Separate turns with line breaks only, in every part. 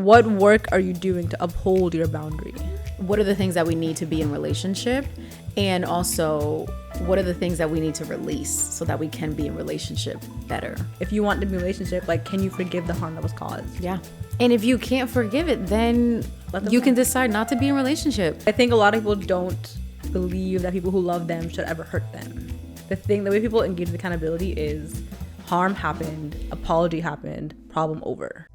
what work are you doing to uphold your boundary?
What are the things that we need to be in relationship? And also, what are the things that we need to release so that we can be in relationship better?
If you want to be in a relationship, like, can you forgive the harm that was caused?
Yeah. And if you can't forgive it, then you can decide not to be in a relationship.
I think a lot of people don't believe that people who love them should ever hurt them. The way people engage with accountability is harm happened, apology happened, problem over.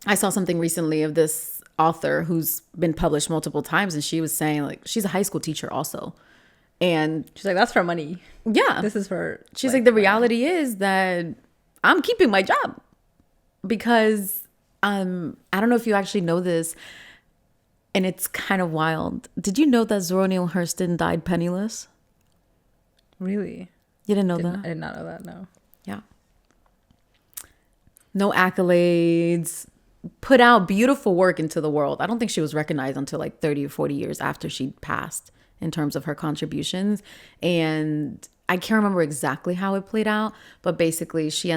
I saw something recently of this author who's been published multiple times, and she was saying, like, she's a high school teacher also. And
She's like, that's for money.
yeah,
This is for...
she's like, the reality is that I'm keeping my job because I don't know if you actually know this, and it's kind of wild. Did you know that Zora Neale Hurston died penniless?
Really?
You didn't know that?
I did not know that, no.
Yeah. No accolades. Put out beautiful work into the world. I don't think she was recognized until like 30 or 40 years after she passed in terms of her contributions. And I can't remember exactly how it played out, but basically she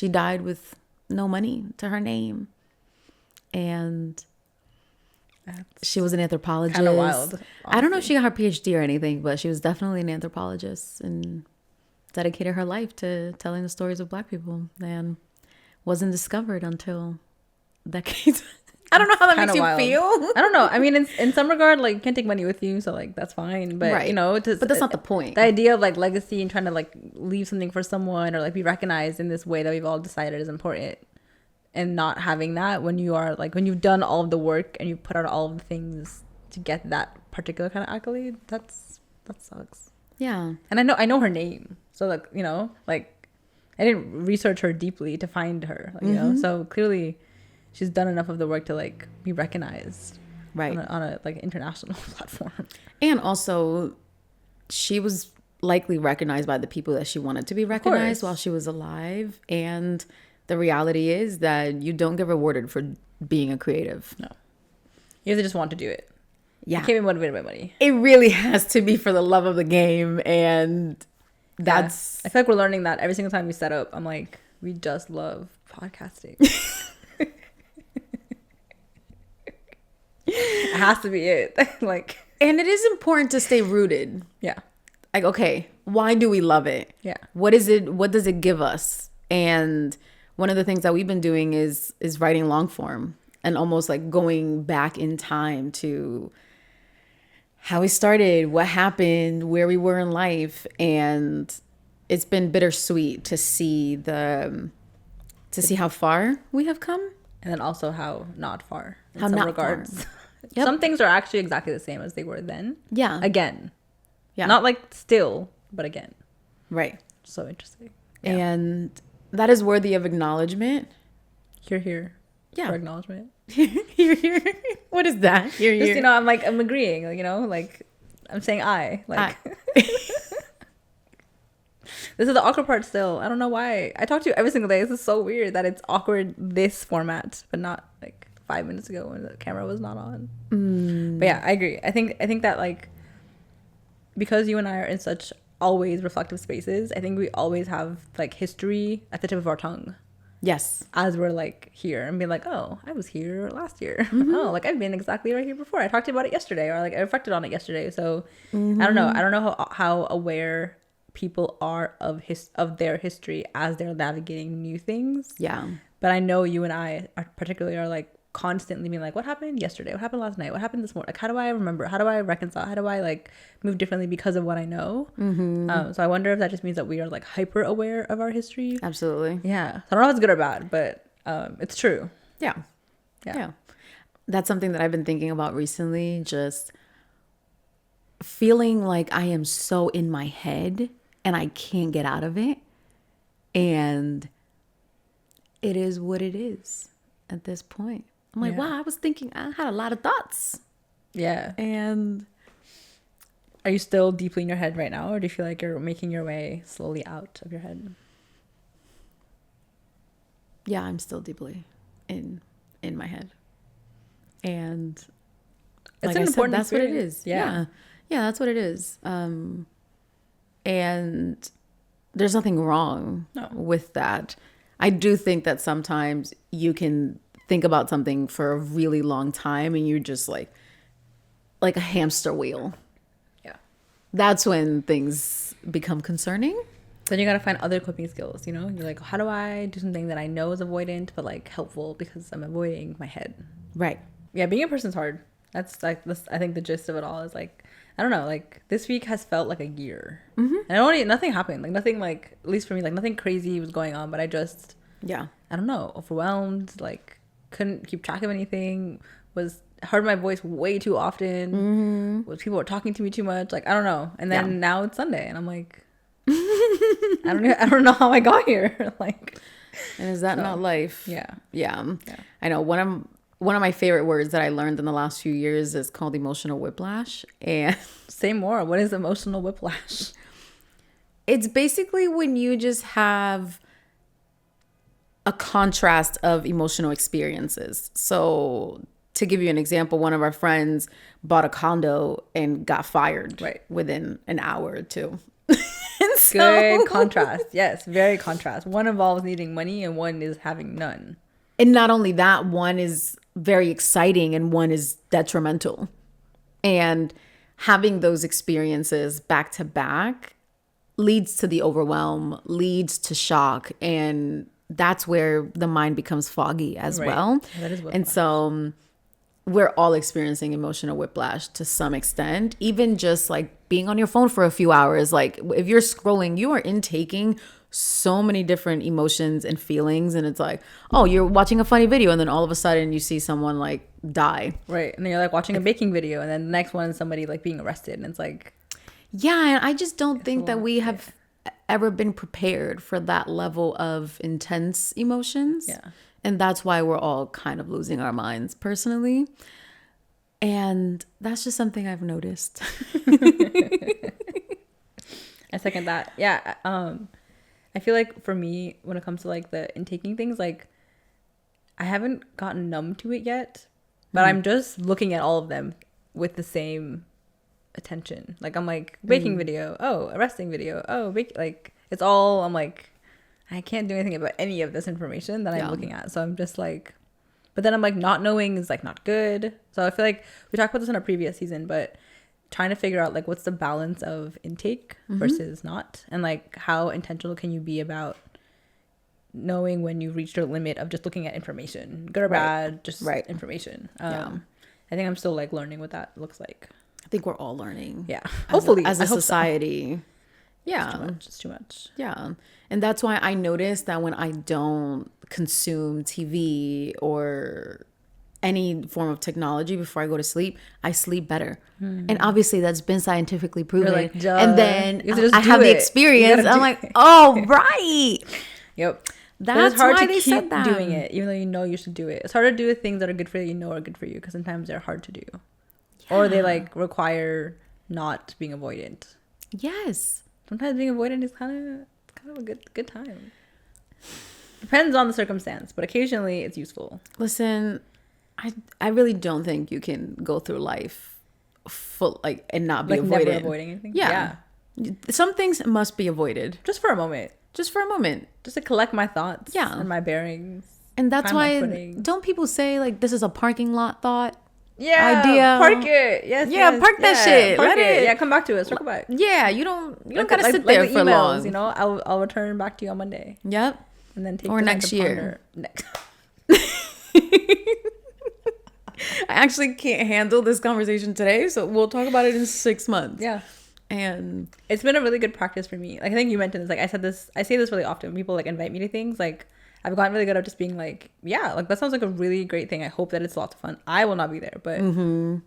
died with no money to her name. And she was an anthropologist.
Kind of wild. Honestly.
I don't know if she got her PhD or anything, but she was definitely an anthropologist and dedicated her life to telling the stories of Black people, and wasn't discovered until decades. I don't know how that makes you feel.
I don't know. I mean, in some regard, like, you can't take money with you, so like that's fine. But
right.
you know,
but that's not the point.
The idea of like legacy and trying to like leave something for someone or like be recognized in this way that we've all decided is important, and not having that when you are like, when you've done all of the work and you put out all of the things to get that particular kind of accolade, that sucks.
Yeah.
And I know her name, so like, you know, like, I didn't research her deeply to find her, like, you know, so clearly she's done enough of the work to like be recognized,
right,
on a like international platform.
And also, she was likely recognized by the people that she wanted to be recognized while she was alive. And the reality is that you don't get rewarded for being a creative.
No, you have to just want to do it.
Yeah,
you can't be motivated by money.
It really has to be for the love of the game, and that's.
I feel like we're learning that every single time we set up. I'm like, we just love podcasting. It has to be it. Like,
and it is important to stay rooted.
Yeah.
Like, okay, why do we love it?
Yeah.
What is it? What does it give us? And one of the things that we've been doing is writing long form and almost like going back in time to how we started, what happened, where we were in life. And it's been bittersweet to see how far we have come.
And then also how not far in
how
some
not
regards.
Far. Yep.
Some things are actually exactly the same as they were then.
Yeah.
Again.
Yeah.
Not like still, but again.
Right.
So interesting.
Yeah. And that is worthy of acknowledgement.
Here.
Yeah.
For acknowledgement.
Here. What is that? Here.
Just, you know, I'm agreeing. Like, you know, like, I'm saying I. Like. This is the awkward part still. I don't know why. I talk to you every single day. This is so weird that it's awkward this format, but not like 5 minutes ago when the camera was not on. But yeah, I agree. I think that like, because you and I are in such always reflective spaces, I think we always have like history at the tip of our tongue. Yes. As we're like here and being like, oh, I was here last year. Oh, like I've been exactly right here before. I talked to you about it yesterday, or like I reflected on it yesterday. So I don't know. I don't know how aware people are of their history as they're navigating new things. Yeah. But I know you and I are like constantly being like, what happened yesterday? What happened last night? What happened this morning? Like, how do I remember? How do I reconcile? How do I like move differently because of what I know? So I wonder if that just means that we are like hyper aware of our history. Absolutely. Yeah. So I don't know if it's good or bad, but it's true. Yeah. That's something that I've been thinking about recently. Just feeling like I am so in my head and I can't get out of it. And it is what it is at this point. I'm like, wow, I had a lot of thoughts. Yeah. And are you still deeply in your head right now? Or do you feel like you're making your way slowly out of your head? Yeah, I'm still deeply in my head. And like I said, that's what it is. Yeah.
Yeah, that's what it is. And there's nothing wrong with that. I do think that sometimes you can think about something for a really long time and you're just like a hamster wheel.
Yeah.
That's when things become concerning.
Then you gotta find other coping skills, you know? You're like, how do I do something that I know is avoidant but like helpful because I'm avoiding my head?
Right.
Yeah, being a person's hard. That's like this. I think the gist of it all is like, I don't know, like this week has felt like a year. And nothing happened. Like nothing, like at least for me, like nothing crazy was going on. But I just, I don't know, overwhelmed. Like couldn't keep track of anything. Heard my voice way too often. People were talking to me too much. Like I don't know. And then now it's Sunday, and I'm like, I don't know how I got here. Like,
and is that not life?
Yeah.
I know one of my favorite words that I learned in the last few years is called emotional whiplash. And
say more. What is emotional whiplash?
It's basically when you just have a contrast of emotional experiences. So to give you an example, one of our friends bought a condo and got fired within an hour or two.
Good contrast. Yes, very contrast. One involves needing money and one is having none.
And not only that, one is very exciting and one is detrimental. And having those experiences back to back leads to the overwhelm, leads to shock. And that's where the mind becomes foggy as well.
That is
and so we're all experiencing emotional whiplash to some extent, even just like being on your phone for a few hours. Like if you're scrolling, you are intaking so many different emotions and feelings. And it's like, oh, you're watching a funny video and then all of a sudden you see someone like die.
Right. And then you're like watching a baking video and then the next one is somebody like being arrested. And it's like,
yeah. And I just don't think that we have ever been prepared for that level of intense emotions.
Yeah.
And that's why we're all kind of losing our minds personally. And that's just something I've noticed.
I second that. Yeah. I feel like for me, when it comes to like the intaking things, like I haven't gotten numb to it yet, but I'm just looking at all of them with the same attention. Like I'm like baking video. Oh, arresting video. Oh, like it's all, I'm like, I can't do anything about any of this information that I'm looking at. So I'm just like, but then I'm like, not knowing is like not good. So I feel like we talked about this in a previous season, but trying to figure out like what's the balance of intake versus not, and like how intentional can you be about knowing when you've reached your limit of just looking at information, good or bad, just information. I think I'm still like learning what that looks like.
I think we're all learning.
Yeah. Hopefully.
As a society.
So.
Yeah.
It's too much.
Yeah. And that's why I noticed that when I don't consume TV or any form of technology before I go to sleep, I sleep better. And obviously that's been scientifically proven.
You're like, duh.
And then I have the experience. I'm like, oh, right.
Yep.
That's
it's hard
why
to
they
keep
said that.
doing it, even though you know you should do it. It's hard to do things that are good for you, are good for you, because sometimes they're hard to do. Yeah. Or they like require not being avoidant.
Yes.
Sometimes being avoidant is kind of a good time. Depends on the circumstance, but occasionally it's useful.
Listen, I really don't think you can go through life full like and not be
like
avoidant.
Never avoiding anything.
Yeah. Some things must be avoided.
Just for a moment.
Just to
collect my thoughts.
Yeah.
And my bearings.
And that's why don't people say like this is a parking lot thought?
Yeah,
idea.
Park it. Yes.
Yeah,
yes,
park that shit.
Let
it.
Yeah, come back to it. Circle back.
Yeah, you don't gotta sit there for
emails,
long.
You know, I'll return back to you on Monday.
Yep.
And then take
or next year.
Next.
I actually can't handle this conversation today, so we'll talk about it in 6 months.
Yeah.
And
it's been a really good practice for me. Like I think you mentioned this. Like I say this really often when people like invite me to things. Like I've gotten really good at just being like, yeah, like that sounds like a really great thing. I hope that it's lots of fun. I will not be there, but and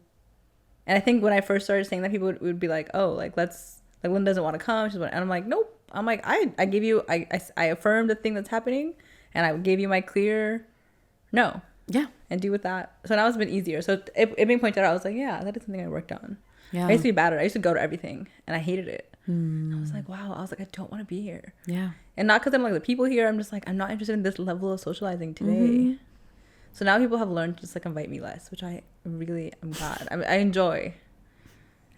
I think when I first started saying that, people would be like, oh, like Linda doesn't want to come. And I'm like, nope. I'm like, I gave you, I affirmed the thing that's happening, and I gave you my clear no.
Yeah.
And do with that. So now it's been easier. So it being pointed out, I was like, yeah, that is something I worked on.
Yeah.
I used to be bad at it. I used to go to everything and I hated it. I was like, wow. I was like, I don't want to be here.
Yeah.
And not because I'm like the people here. I'm just like, I'm not interested in this level of socializing today. So now people have learned to just like invite me less, which I really am glad. I enjoy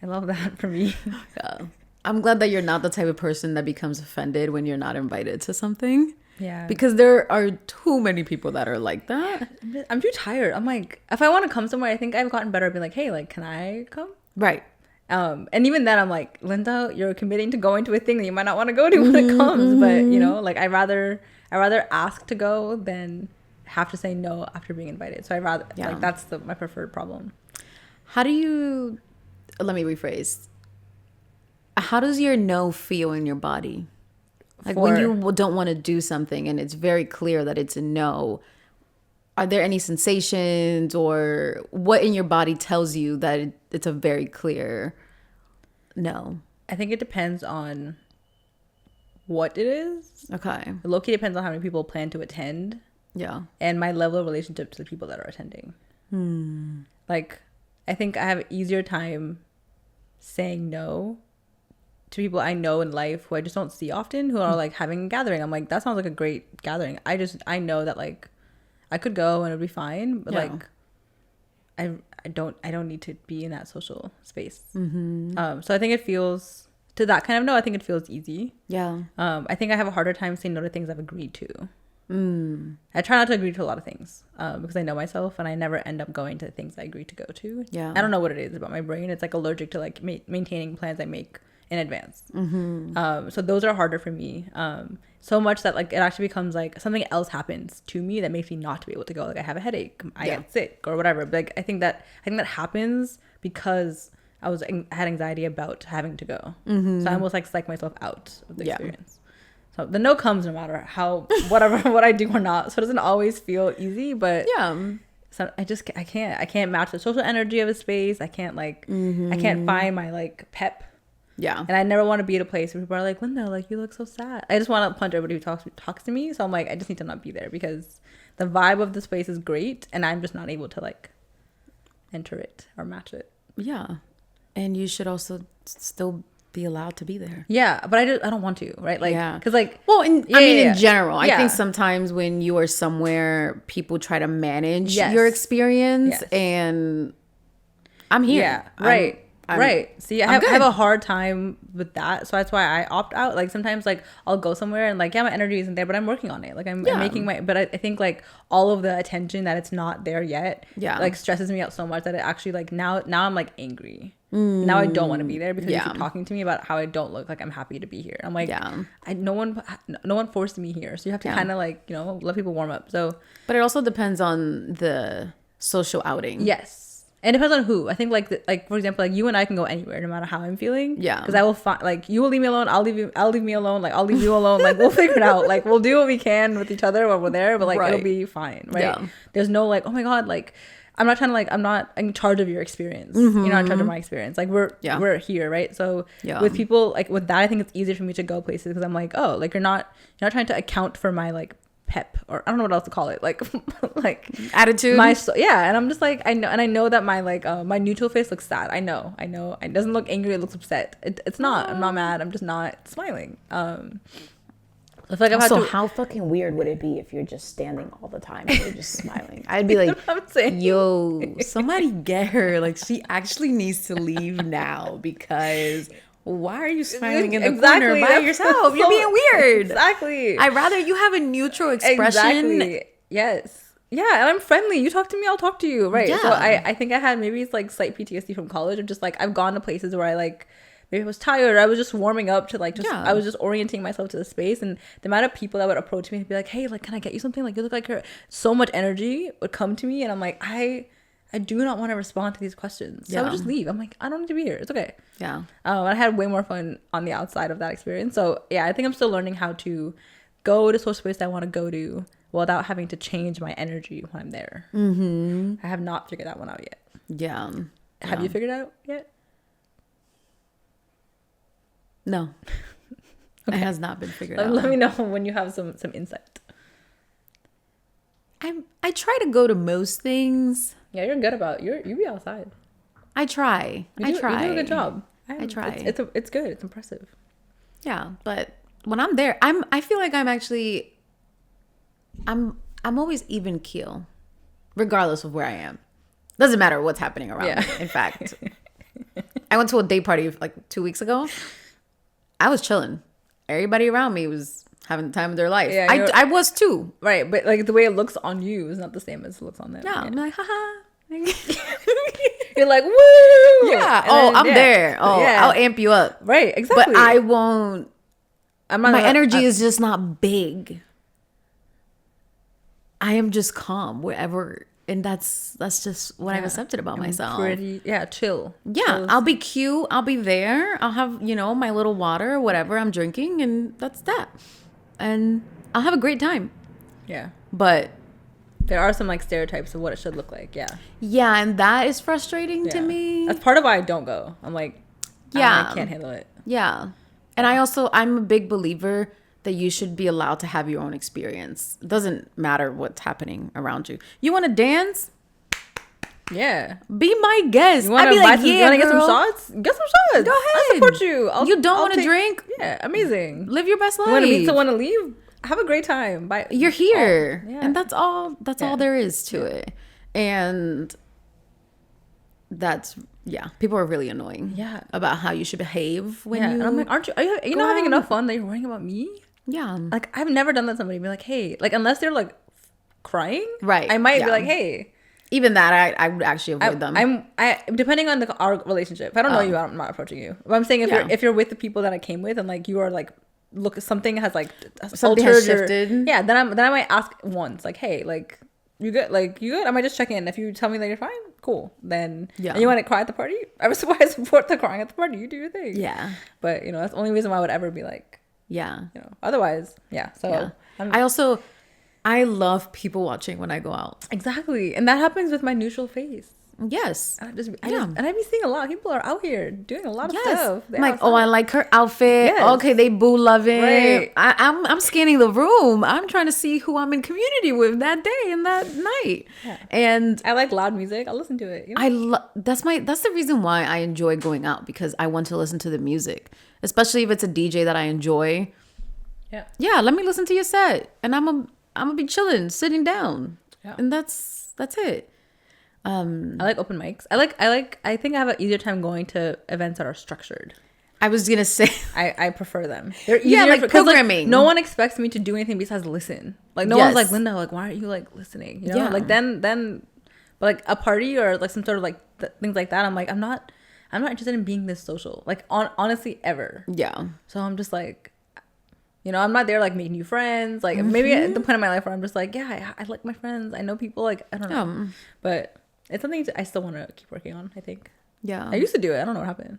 I love that for me.
Yeah. I'm glad that you're not the type of person that becomes offended when you're not invited to something.
Yeah.
Because there are too many people that are like that.
I'm too tired. I'm like, if I want to come somewhere, I think I've gotten better at being like, hey, like, can I come?
Right.
And even then I'm like, Linda, you're committing to going to a thing that you might not want to go to when it comes. But you know, like I rather ask to go than have to say no after being invited. So I rather like that's my preferred problem.
How do you, let me rephrase. How does your no feel in your body? Like when you don't want to do something and it's very clear that it's a no, are there any sensations or what in your body tells you that it's a very clear no?
I think it depends on what it is.
Okay.
It low-key depends on how many people plan to attend.
Yeah.
And my level of relationship to the people that are attending. Like, I think I have an easier time saying no to people I know in life who I just don't see often, who are like having a gathering. I'm like, that sounds like a great gathering. I know that like I could go and it'd be fine, but like I don't need to be in that social space. So I think it feels, to that kind of no, I think it feels easy.
Yeah.
I think I have a harder time saying no to things I've agreed to. I try not to agree to a lot of things because I know myself and I never end up going to the things I agree to go to.
Yeah.
I don't know what it is about my brain. It's like allergic to like maintaining plans I make in advance. So those are harder for me. So much that like it actually becomes like something else happens to me that makes me not to be able to go. Like I have a headache, I get sick or whatever. But like I think that happens because I had anxiety about having to go. So I almost like psych myself out of the experience. So the no comes no matter what I do or not. So it doesn't always feel easy, but so I can't match the social energy of a space. I can't like I can't find my like pep.
Yeah.
And I never want to be at a place where people are like, Linda, like you look so sad. I just want to punch everybody who talks to me. So I'm like, I just need to not be there because the vibe of the space is great and I'm just not able to like enter it or match it.
Yeah. And you should also still be allowed to be there.
Yeah, but I don't want to, right? Like, because like,
well, in general, I think
Yeah.
sometimes when you are somewhere, people try to manage
Yes.
your experience,
Yes.
and I'm here.
Yeah, right. Right. See, I have a hard time with that. So that's why I opt out. Like sometimes like I'll go somewhere and like, yeah, my energy isn't there, but I'm working on it. Like I'm making but I think like all of the attention that it's not there yet, like stresses me out so much that it actually like now I'm like angry. Now I don't want to be there because you keep talking to me about how I don't look like I'm happy to be here. I'm like, no one forced me here. So you have to kind of like, you know, let people warm up. So,
but it also depends on the social outing.
Yes. And it depends on who. I think like for example, like you and I can go anywhere no matter how I'm feeling.
Yeah.
Because I will find like you will leave me alone. I'll leave me alone. Like I'll leave you alone. Like we'll figure it out. Like we'll do what we can with each other while we're there. But like it'll be fine. Right. Yeah. There's no like, oh my God, like I'm not trying to like, I'm not in charge of your experience. You're not in charge of my experience. Like we're here. Right. So with people like with that, I think it's easier for me to go places because I'm like, oh, like you're not trying to account for my like pep or I don't know what else to call it, like like
attitude,
and I'm just like I know that my like my neutral face looks sad. I know it doesn't look angry, it looks upset. It's not. I'm not mad, I'm just not smiling. I feel like
how fucking weird would it be if you're just standing all the time and you're just smiling? I'd be like, yo, somebody get her, like she actually needs to leave now because why are you smiling in the corner by yourself? You're being weird.
Exactly.
I'd rather you have a neutral expression.
Exactly. Yes. Yeah, and I'm friendly. You talk to me, I'll talk to you. Right. Yeah. So I think I had maybe it's like slight PTSD from college of just like I've gone to places where I like maybe I was tired or I was just warming up to like I was just orienting myself to the space, and the amount of people that would approach me and be like, hey, like can I get you something? Like you look like you're so much energy would come to me and I'm like, I do not want to respond to these questions. So I would just leave. I'm like, I don't need to be here. It's okay.
Yeah.
I had way more fun on the outside of that experience. So yeah, I think I'm still learning how to go to social space I want to go to without having to change my energy when I'm there. I have not figured that one out yet.
Yeah.
Have you figured it out yet?
No. Okay. It has not been figured out.
Let me know when you have some insight.
I try to go to most things.
Yeah, you're good about you be outside.
I try.
You do a good job.
I try.
It's good. It's impressive.
Yeah, but when I'm there, I feel like I'm always even keel, regardless of where I am. Doesn't matter what's happening around me, in fact. I went to a day party like 2 weeks ago. I was chilling. Everybody around me was having the time of their life.
Yeah,
I was too.
Right, but like the way it looks on you is not the same as it looks on them.
Yeah, I'm like, haha.
You're like, woo!
Yeah.
And
Oh,
then,
I'm there. Oh,
yeah.
I'll amp you up.
Right, exactly.
But I won't.
I'm not
My energy is just not big. I am just calm wherever, and that's just what I've accepted about myself.
Pretty, chill.
Yeah,
Chill.
I'll be cute. I'll be there. I'll have, my little water or whatever I'm drinking, and that's that. And I'll have a great time.
Yeah.
But
there are some like stereotypes of what it should look like. Yeah.
yeah, and that is frustrating to me.
That's part of why I don't go. I'm like, I can't handle it.
Yeah. And I'm a big believer that you should be allowed to have your own experience. It doesn't matter what's happening around you. You want to dance?
Yeah.
Be my guest.
You want to get some shots? Get some shots.
Go ahead.
I'll support you.
You don't want to drink?
Yeah, amazing.
Live your best life.
You want to meet someone to leave? Have a great time. Bye.
You're here.
Yeah.
And that's all there is to it. And people are really annoying.
Yeah.
About how you should behave when you.
And I'm like, are you not having enough fun that you're worrying about me?
Yeah.
Like I've never done that to somebody. Be like, hey, like unless they're like crying,
right?
I might be like, hey.
Even that, I would actually avoid them.
I depending on our relationship. If I don't know you, I'm not approaching you. But I'm saying if you're with the people that I came with and like you are like something has like
something has shifted.
Then I might ask once like, hey, like you good? Like you good? I might just check in. If you tell me that you're fine, cool. Then and you want to cry at the party? I support the crying at the party. You do your thing.
Yeah.
But that's the only reason why I would ever be like.
Yeah.
Otherwise, So
I love people watching when I go out.
Exactly. And that happens with my neutral face.
Yes.
And I be seeing a lot of people are out here doing a lot of stuff.
I'm like, I like her outfit. Yes. Okay, they boo loving. Right. I'm scanning the room. I'm trying to see who I'm in community with that day and that night. Yeah. And
I like loud music. I'll listen to it.
That's the reason why I enjoy going out, because I want to listen to the music, especially if it's a DJ that I enjoy.
Yeah.
Yeah. Let me listen to your set, and I'm gonna be chilling, sitting down, and that's it.
I like open mics. I think I have an easier time going to events that are structured.
I was gonna say
I prefer them. They're easier
like programming.
Like, no one expects me to do anything besides listen. Like no one's like, Linda, like why aren't you like listening? Like then but like a party or like some sort of like things like that. I'm like I'm not interested in being this social. Like honestly ever.
Yeah.
So I'm just like. I'm not there like making new friends. Like maybe at the point in my life where I'm just like, yeah, I like my friends. I know people. Like I don't know, but it's something I still want to keep working on. I think.
Yeah.
I used to do it. I don't know what happened.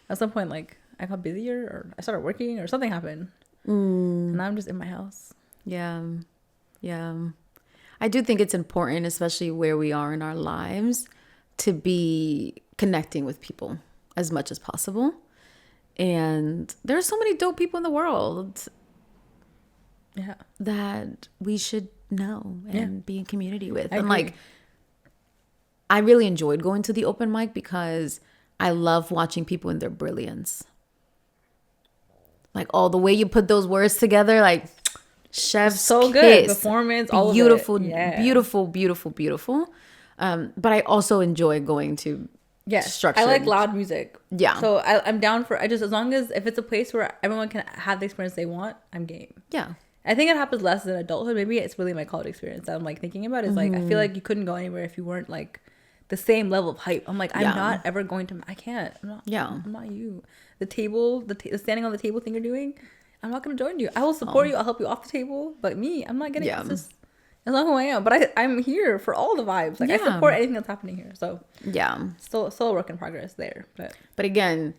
At some point, like I got busier, or I started working, or something happened, and now I'm just in my house.
Yeah, yeah. I do think it's important, especially where we are in our lives, to be connecting with people as much as possible. And there are so many dope people in the world that we should know and be in community with. And like, I really enjoyed going to the open mic because I love watching people in their brilliance. Like, the way you put those words together, like chef's
so good
kiss,
performance,
beautiful,
all of it.
beautiful, beautiful, beautiful. But I also enjoy going to structured.
I like loud music.
Yeah.
So I'm down for as long as if it's a place where everyone can have the experience they want, I'm game.
Yeah.
I think it happens less in adulthood. Maybe it's really my college experience that I'm like thinking about. Is like I feel like you couldn't go anywhere if you weren't like the same level of hype. I'm like I'm not ever going to. I can't. I'm not. Yeah. I'm not you. The table, the standing on the table thing you're doing. I'm not gonna join you. I will support you. I'll help you off the table. But me, I'm not getting. It's not who I am. But I'm here for all the vibes. Like I support anything that's happening here. So still a work in progress there. But
again,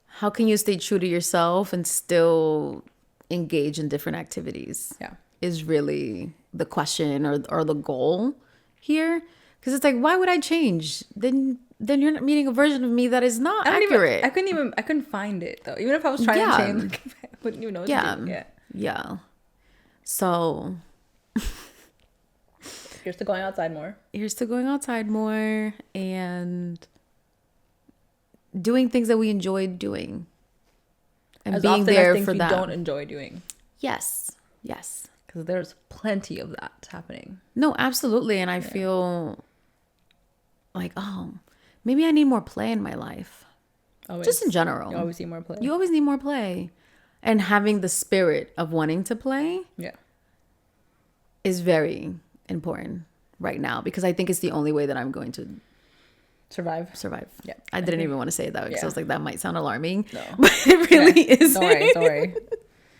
how can you stay true to yourself and still engage in different activities?
Yeah, is
really the question or the goal here. Because it's like, why would I change? Then you're not meeting a version of me that is not accurate.
I couldn't find it though. Even if I was trying to change, like, I wouldn't even know what to do.
Yeah. So
here's to going outside more. And doing things that we enjoy doing. And as being there for that. Don't enjoy doing.
Yes.
Because there's plenty of that happening.
No, absolutely. And I feel like, maybe I need more play in my life. just in general.
You always need more play.
You always need more play. And having the spirit of wanting to play is very important right now, because I think it's the only way that I'm going to survive.
Yeah.
I didn't even want to say it that way because I was like, that might sound alarming.
No.
But it really is.
Don't worry.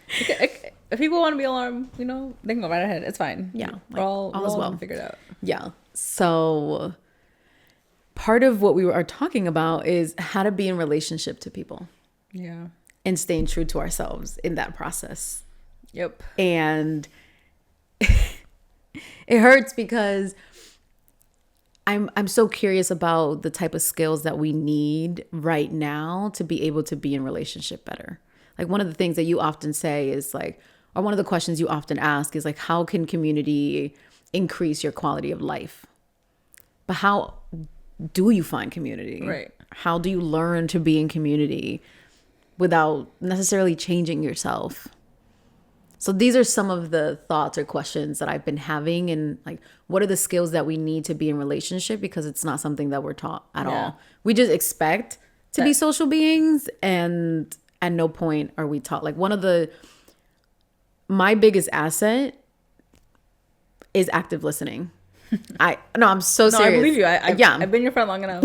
If people want to be alarmed, you know, they can go right ahead. It's fine.
Yeah.
We're all figured out.
Yeah. So part of what we are talking about is how to be in relationship to people.
Yeah.
And staying true to ourselves in that process.
Yep.
And it hurts because I'm so curious about the type of skills that we need right now to be able to be in relationship better. Like, one of the things that you often say is like, or one of the questions you often ask is like, how can community increase your quality of life? But how do you find community?
Right.
How do you learn to be in community without necessarily changing yourself? So these are some of the thoughts or questions that I've been having, and like, what are the skills that we need to be in relationship? Because it's not something that we're taught at all. We just expect to be social beings, and at no point are we taught. Like, my biggest asset is active listening. I'm so serious.
I believe you. I've been your friend long enough.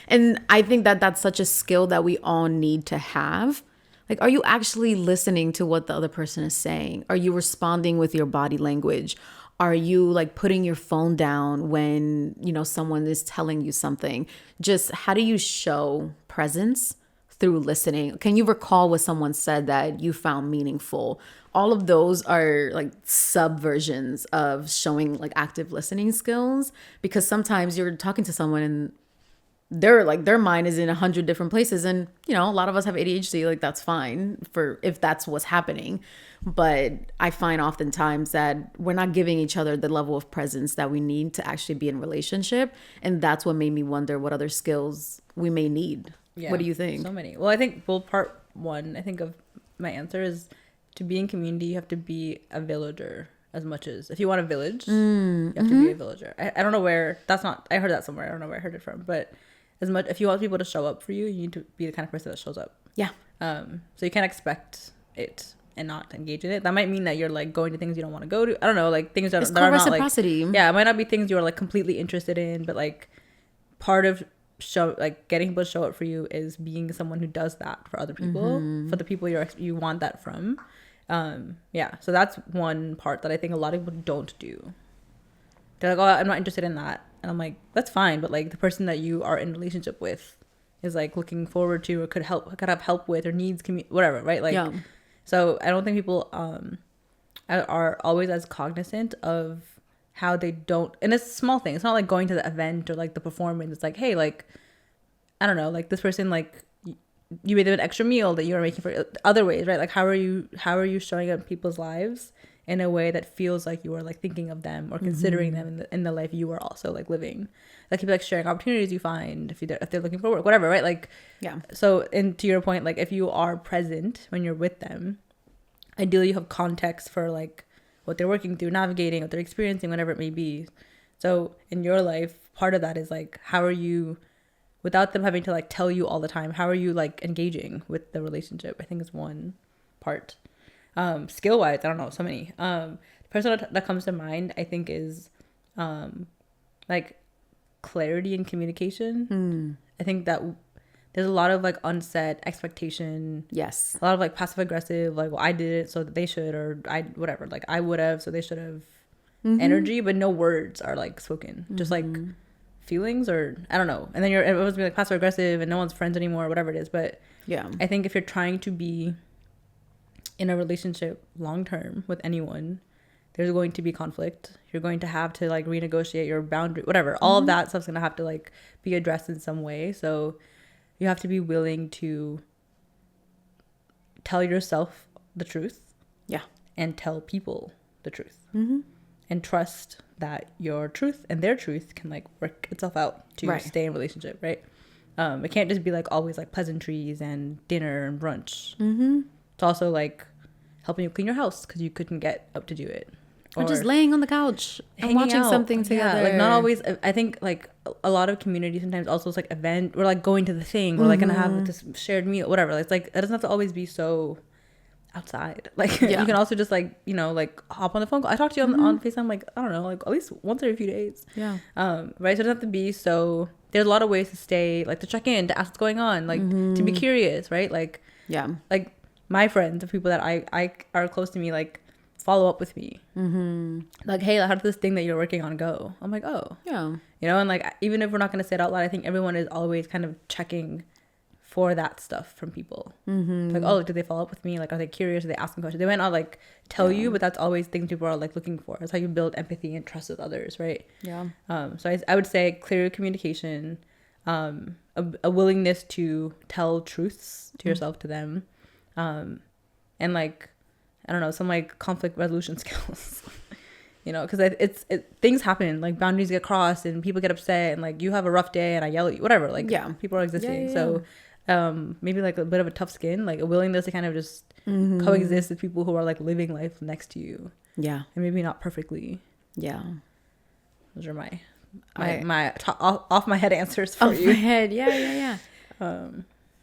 And I think that that's such a skill that we all need to have. Like, are you actually listening to what the other person is saying? Are you responding with your body language? Are you like putting your phone down when, you know, someone is telling you something? Just how do you show presence through listening? Can you recall what someone said that you found meaningful? All of those are like subversions of showing like active listening skills, because sometimes you're talking to someone and their mind is in 100 different places, and you know, a lot of us have ADHD. Like, that's fine if that's what's happening, but I find oftentimes that we're not giving each other the level of presence that we need to actually be in relationship, and that's what made me wonder what other skills we may need. What do you think?
So many. Well, I think part one, I think of my answer is, to be in community, you have to be a villager. As much as if you want a village, you have to be a villager. I don't know where I heard that somewhere. I don't know where I heard it from, but as much, if you want people to show up for you, you need to be the kind of person that shows up.
Yeah.
So you can't expect it and not engage in it. That might mean that you're like going to things you don't want to go to. I don't know, like things that are not like, it might not be things you're like completely interested in, but like part of getting people to show up for you is being someone who does that for other people, for the people you want that from. So that's one part that I think a lot of people don't do. They're like, oh, I'm not interested in that, and I'm like, that's fine, but like the person that you are in a relationship with is like looking forward to, or could have help with, or needs whatever, right? Like, so I don't think people are always as cognizant of how they don't, and it's a small thing. It's not like going to the event or like the performance. It's like, hey, like, I don't know, like this person, like, you made them an extra meal that you were making for other ways, right? Like, how are you showing up in people's lives in a way that feels like you are like thinking of them or considering them in the life you are also like living? That could be like sharing opportunities you find if they're looking for work, whatever, right? Like, so, and to your point, like if you are present when you're with them, ideally you have context for like what they're working through, navigating, what they're experiencing, whatever it may be. So in your life, part of that is like, how are you, without them having to like tell you all the time, how are you like engaging with the relationship? I think is one part. Skill wise, I don't know, so many. The person that comes to mind, I think, is like clarity and communication. I think that there's a lot of like unset expectation.
Yes.
A lot of like passive aggressive, like, well, I did it so that they should, or whatever, like I would have so they should have energy, but no words are like spoken. Just like feelings, or I don't know. And then everyone's being like passive aggressive and no one's friends anymore, whatever it is. But
yeah, I
think if you're trying to be in a relationship long term with anyone, there's going to be conflict. You're going to have to like renegotiate your boundary, whatever. All of that stuff's gonna have to like be addressed in some way. So you have to be willing to tell yourself the truth, and tell people the truth, and trust that your truth and their truth can like work itself out to stay in relationship, right? It can't just be like always like pleasantries and dinner and brunch. It's also like helping you clean your house because you couldn't get up to do it.
or just laying on the couch and watching something together.
Like not always. I think like a lot of community sometimes also is like event. We're like going to the thing. We're like gonna have this shared meal, whatever. It's like it doesn't have to always be so outside. Like you can also just like, you know, like hop on the phone call. I talk to you on FaceTime like, I don't know, like at least once every few days.
Yeah.
Right. So it doesn't have to be so. There's a lot of ways to stay, like to check in, to ask what's going on, like to be curious, right? Like like my friends, the people that I are close to me, like follow up with me, like, hey, how did this thing that you're working on go? I'm like, oh
Yeah.
you know, and like even if we're not gonna say it out loud, I think everyone is always kind of checking for that stuff from people. Like, oh, did they follow up with me? Like, are they curious? Are they asking questions? They might not like tell you, but that's always things people are like looking for. That's how you build empathy and trust with others, right?
Yeah.
So I would say clear communication, a willingness to tell truths to yourself, to them, and like, I don't know, some like conflict resolution skills. You know, because things happen, like boundaries get crossed and people get upset, and like you have a rough day and I yell at you, whatever. Like people are existing. So maybe like a bit of a tough skin, like a willingness to kind of just coexist with people who are like living life next to you. Yeah. And maybe not perfectly. Yeah. Those are my off my head answers for you.
Off my head. Yeah.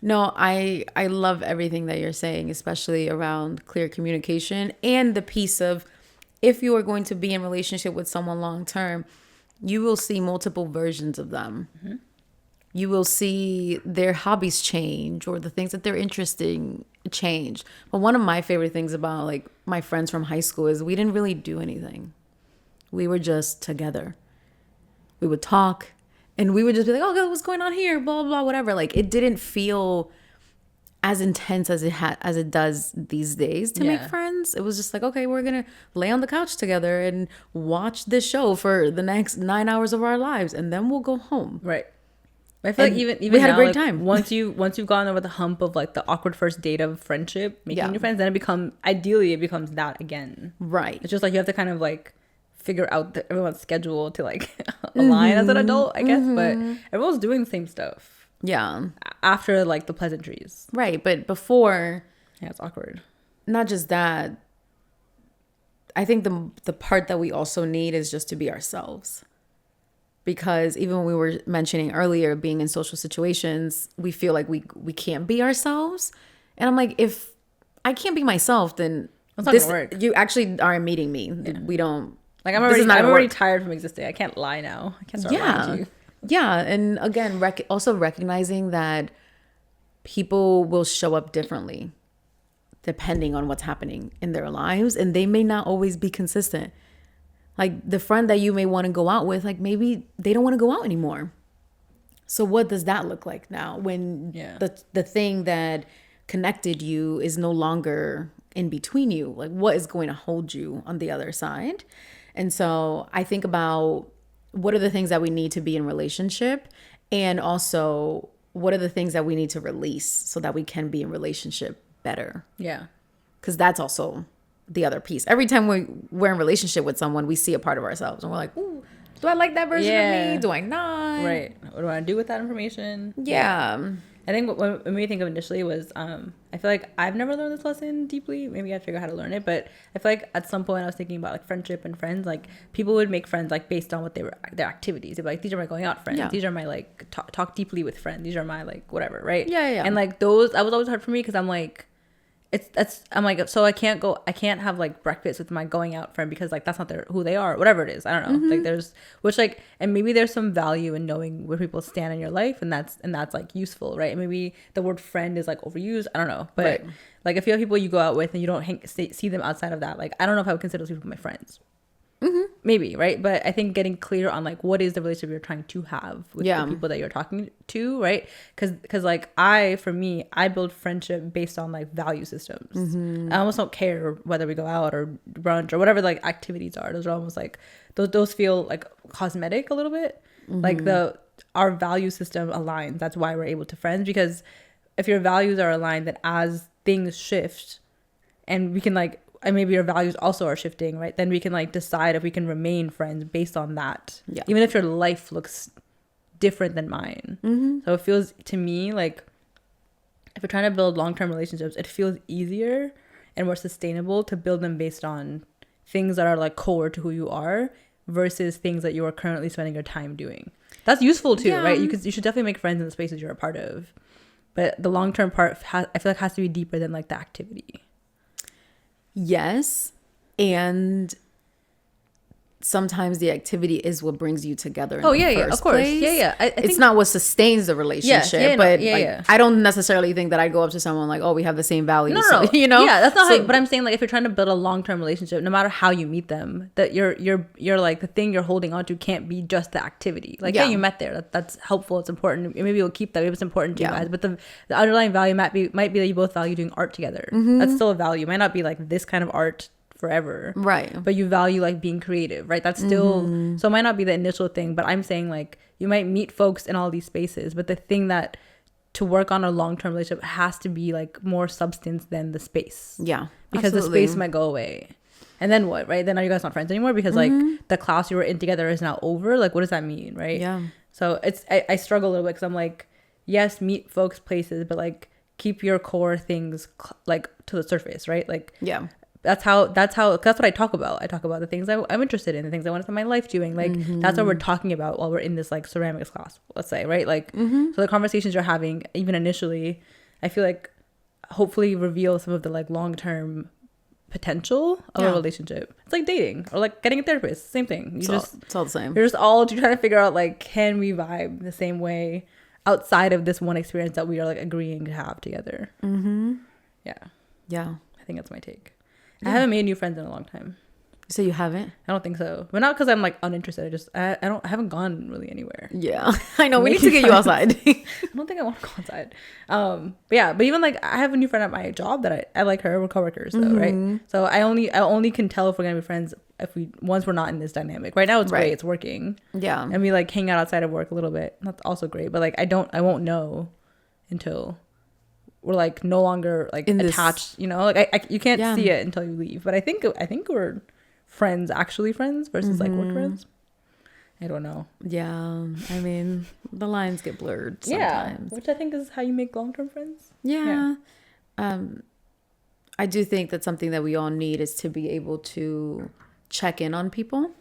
No, I love everything that you're saying, especially around clear communication and the piece of, if you are going to be in relationship with someone long term, you will see multiple versions of them. You will see their hobbies change, or the things that they're interesting change. But one of my favorite things about like my friends from high school is we didn't really do anything. We were just together. We would talk and we would just be like, oh, what's going on here? Blah, blah, whatever. Like it didn't feel as intense as it does these days to make friends. It was just like, okay, we're gonna lay on the couch together and watch this show for the next 9 hours of our lives, and then we'll go home.
Right. I feel like even
we had
now,
a great
like,
time.
once you've gone over the hump of like the awkward first date of friendship, making new friends, then it becomes that again. Right. It's just like you have to kind of like figure out everyone's schedule to like align as an adult, I guess. But everyone's doing the same stuff. Yeah. After like the pleasantries.
Right. But before.
Yeah, it's awkward.
Not just that. I think the part that we also need is just to be ourselves. Because even when we were mentioning earlier, being in social situations, we feel like we can't be ourselves. And I'm like, if I can't be myself, then
that's not gonna work.
You actually aren't meeting me. Yeah. We don't.
Like I'm already tired from existing. I can't lie now. I can't start lying to you.
Yeah. And again, also recognizing that people will show up differently depending on what's happening in their lives. And they may not always be consistent. Like the friend that you may want to go out with, like maybe they don't want to go out anymore. So what does that look like now when the thing that connected you is no longer in between you? Like what is going to hold you on the other side? And so I think about what are the things that we need to be in relationship, and also what are the things that we need to release so that we can be in relationship better. Yeah. Because that's also the other piece. Every time we're in relationship with someone, we see a part of ourselves and we're like, ooh, do I like that version of me? Do I not?
Right. What do I do with that information? Yeah. I think what made me think of initially was, I feel like I've never learned this lesson deeply. Maybe I'd figure out how to learn it. But I feel like at some point I was thinking about like friendship and friends. Like people would make friends like based on what their activities. They'd be like, these are my going out friends. Yeah. These are my like talk deeply with friends. These are my like whatever. Right. Yeah. And like those, that was always hard for me because I'm like, I'm like, so I can't have like breakfast with my going out friend because like that's not who they are, whatever it is. I don't know. Like there's, which like, and maybe there's some value in knowing where people stand in your life, and that's like useful, right? And maybe the word friend is like overused. I don't know, but like if you have people you go out with and you don't see them outside of that, like I don't know if I would consider those people my friends. Maybe, right? But I think getting clear on like what is the relationship you're trying to have with the people that you're talking to, right? Because like I build friendship based on like value systems. I almost don't care whether we go out or brunch or whatever like activities are. Those are almost like those feel like cosmetic a little bit. Like our value system aligns. That's why we're able to friends, because if your values are aligned, then as things shift and we can like, and maybe your values also are shifting, right? Then we can like decide if we can remain friends based on that. Yeah. Even if your life looks different than mine. So it feels to me like if we're trying to build long-term relationships, it feels easier and more sustainable to build them based on things that are like core to who you are versus things that you are currently spending your time doing. That's useful too, right? You should definitely make friends in the spaces you're a part of, but the long-term part I feel like has to be deeper than like the activity.
Yes. And sometimes the activity is what brings you together in the first
of course.
place.
Yeah. I think
it's not what sustains the relationship, I don't necessarily think that I go up to someone like, oh, we have the same values.
No.
You know?
Yeah, that's not how, but I'm saying like if you're trying to build a long-term relationship, no matter how you meet them, that you're like the thing you're holding on to can't be just the activity. Like, yeah, you met there. That's helpful. It's important. Maybe you'll keep that. Maybe it's important to you guys. But the underlying value might be that you both value doing art together. That's still a value. It might not be like this kind of art forever,
right?
But you value like being creative, right? That's still so it might not be the initial thing, but I'm saying like you might meet folks in all these spaces, but the thing that to work on a long-term relationship has to be like more substance than the space, because the space might go away, and then what, right? Then are you guys not friends anymore because like the class you were in together is now over? Like, what does that mean, right? So it's I struggle a little bit because I'm like, yes, meet folks places, but like keep your core things like to the surface, right? Like, that's what I talk about. I talk about the things I'm interested in, the things I want to spend my life doing. Like that's what we're talking about while we're in this like ceramics class, let's say, right? Like so the conversations you're having, even initially, I feel like hopefully reveal some of the like long-term potential of a relationship. It's like dating or like getting a therapist, same thing.
It's all the same.
You're trying to figure out like, can we vibe the same way outside of this one experience that we are like agreeing to have together? Yeah I think that's my take. I haven't made new friends in a long time.
So you haven't?
I don't think so. But not because I'm like uninterested. I haven't gone really anywhere.
Yeah. I know. We need to get you outside.
I don't think I want to go outside. But even like I have a new friend at my job that I like her. We're coworkers though, right? So I only can tell if we're gonna be friends once we're not in this dynamic. Right now it's great. It's working. Yeah. And we like hang out outside of work a little bit. That's also great. But like I won't know until we're like no longer like attached, you know, like you can't see it until you leave. But I think we're actually friends versus like work friends. I don't know.
Yeah, I mean the lines get blurred sometimes.
Which I think is how you make long-term friends.
I do think that something that we all need is to be able to check in on people,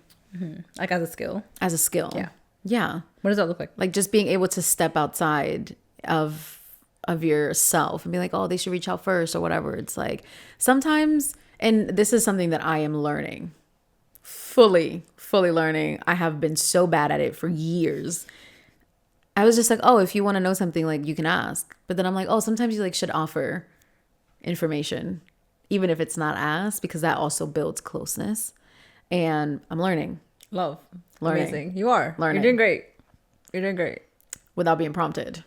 like as a skill.
Yeah.
What does that look like?
Like just being able to step outside of yourself and be like, oh, they should reach out first or whatever. It's like sometimes, and this is something that I am learning, fully learning. I have been so bad at it for years. I was just like, oh, if you want to know something, like you can ask. But then I'm like, oh, sometimes you like should offer information, even if it's not asked, because that also builds closeness. And I'm learning.
Learning. Amazing. You are. Learning. You're doing great.
Without being prompted.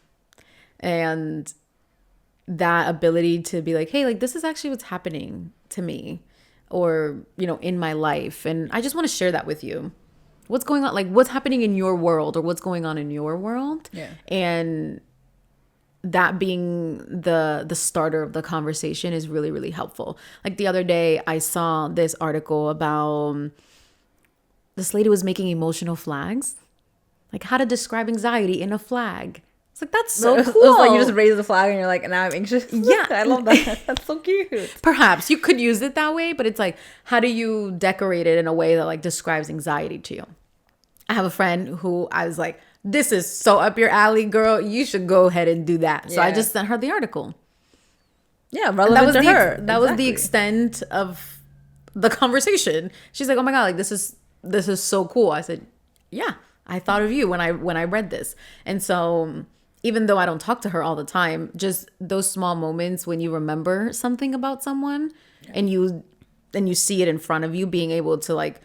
And that ability to be like, hey, like this is actually what's happening to me or, you know, in my life. And I just want to share that with you. What's going on? Like what's happening in your world or what's going on in your world. Yeah. And that being the starter of the conversation is really, really helpful. Like the other day I saw this article about this lady was making emotional flags, like how to describe anxiety in a flag. It's like, that's so cool.
It's like you just raise the flag and you're like, and now I'm anxious. Yeah. I love that. That's so cute.
Perhaps you could use it that way, but it's like, how do you decorate it in a way that like describes anxiety to you? I have a friend who I was like, this is so up your alley, girl. You should go ahead and do that. So I just sent her the article.
Yeah, relevant to her.
That was the extent of the conversation. She's like, oh my God, like this is so cool. I said, yeah, I thought of you when I read this. And so even though I don't talk to her all the time, just those small moments when you remember something about someone and you see it in front of you, being able to like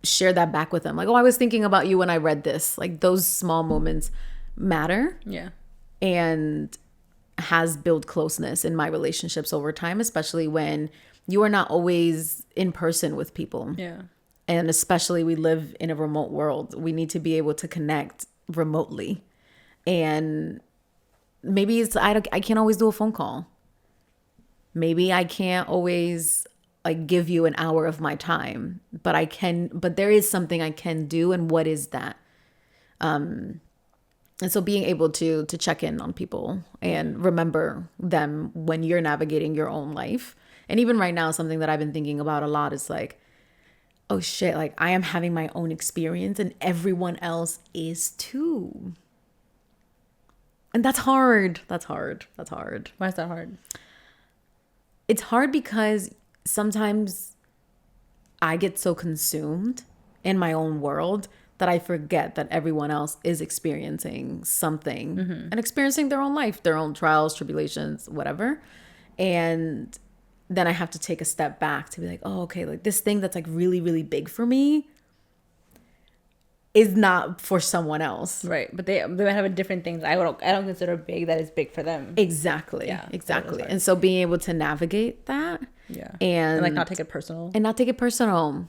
share that back with them. Like, oh, I was thinking about you when I read this. Like those small moments matter. Yeah. And has built closeness in my relationships over time, especially when you are not always in person with people. Yeah. And especially we live in a remote world. We need to be able to connect remotely. And maybe it's I can't always do a phone call. Maybe I can't always like give you an hour of my time, but there is something I can do. And what is that? And so being able to check in on people and remember them when you're navigating your own life. And even right now, something that I've been thinking about a lot is like, oh shit, like I am having my own experience and everyone else is too. And that's hard. That's hard. That's hard.
Why is that hard?
It's hard because sometimes I get so consumed in my own world that I forget that everyone else is experiencing something and experiencing their own life, their own trials, tribulations, whatever. And then I have to take a step back to be like, oh, okay, like this thing that's like really, really big for me is not for someone else.
Right. But they might have a different thing that I don't consider big that is big for them.
Exactly. Yeah. Exactly. And so being able to navigate that.
Yeah.
And
like not take it personal.
And not take it personal.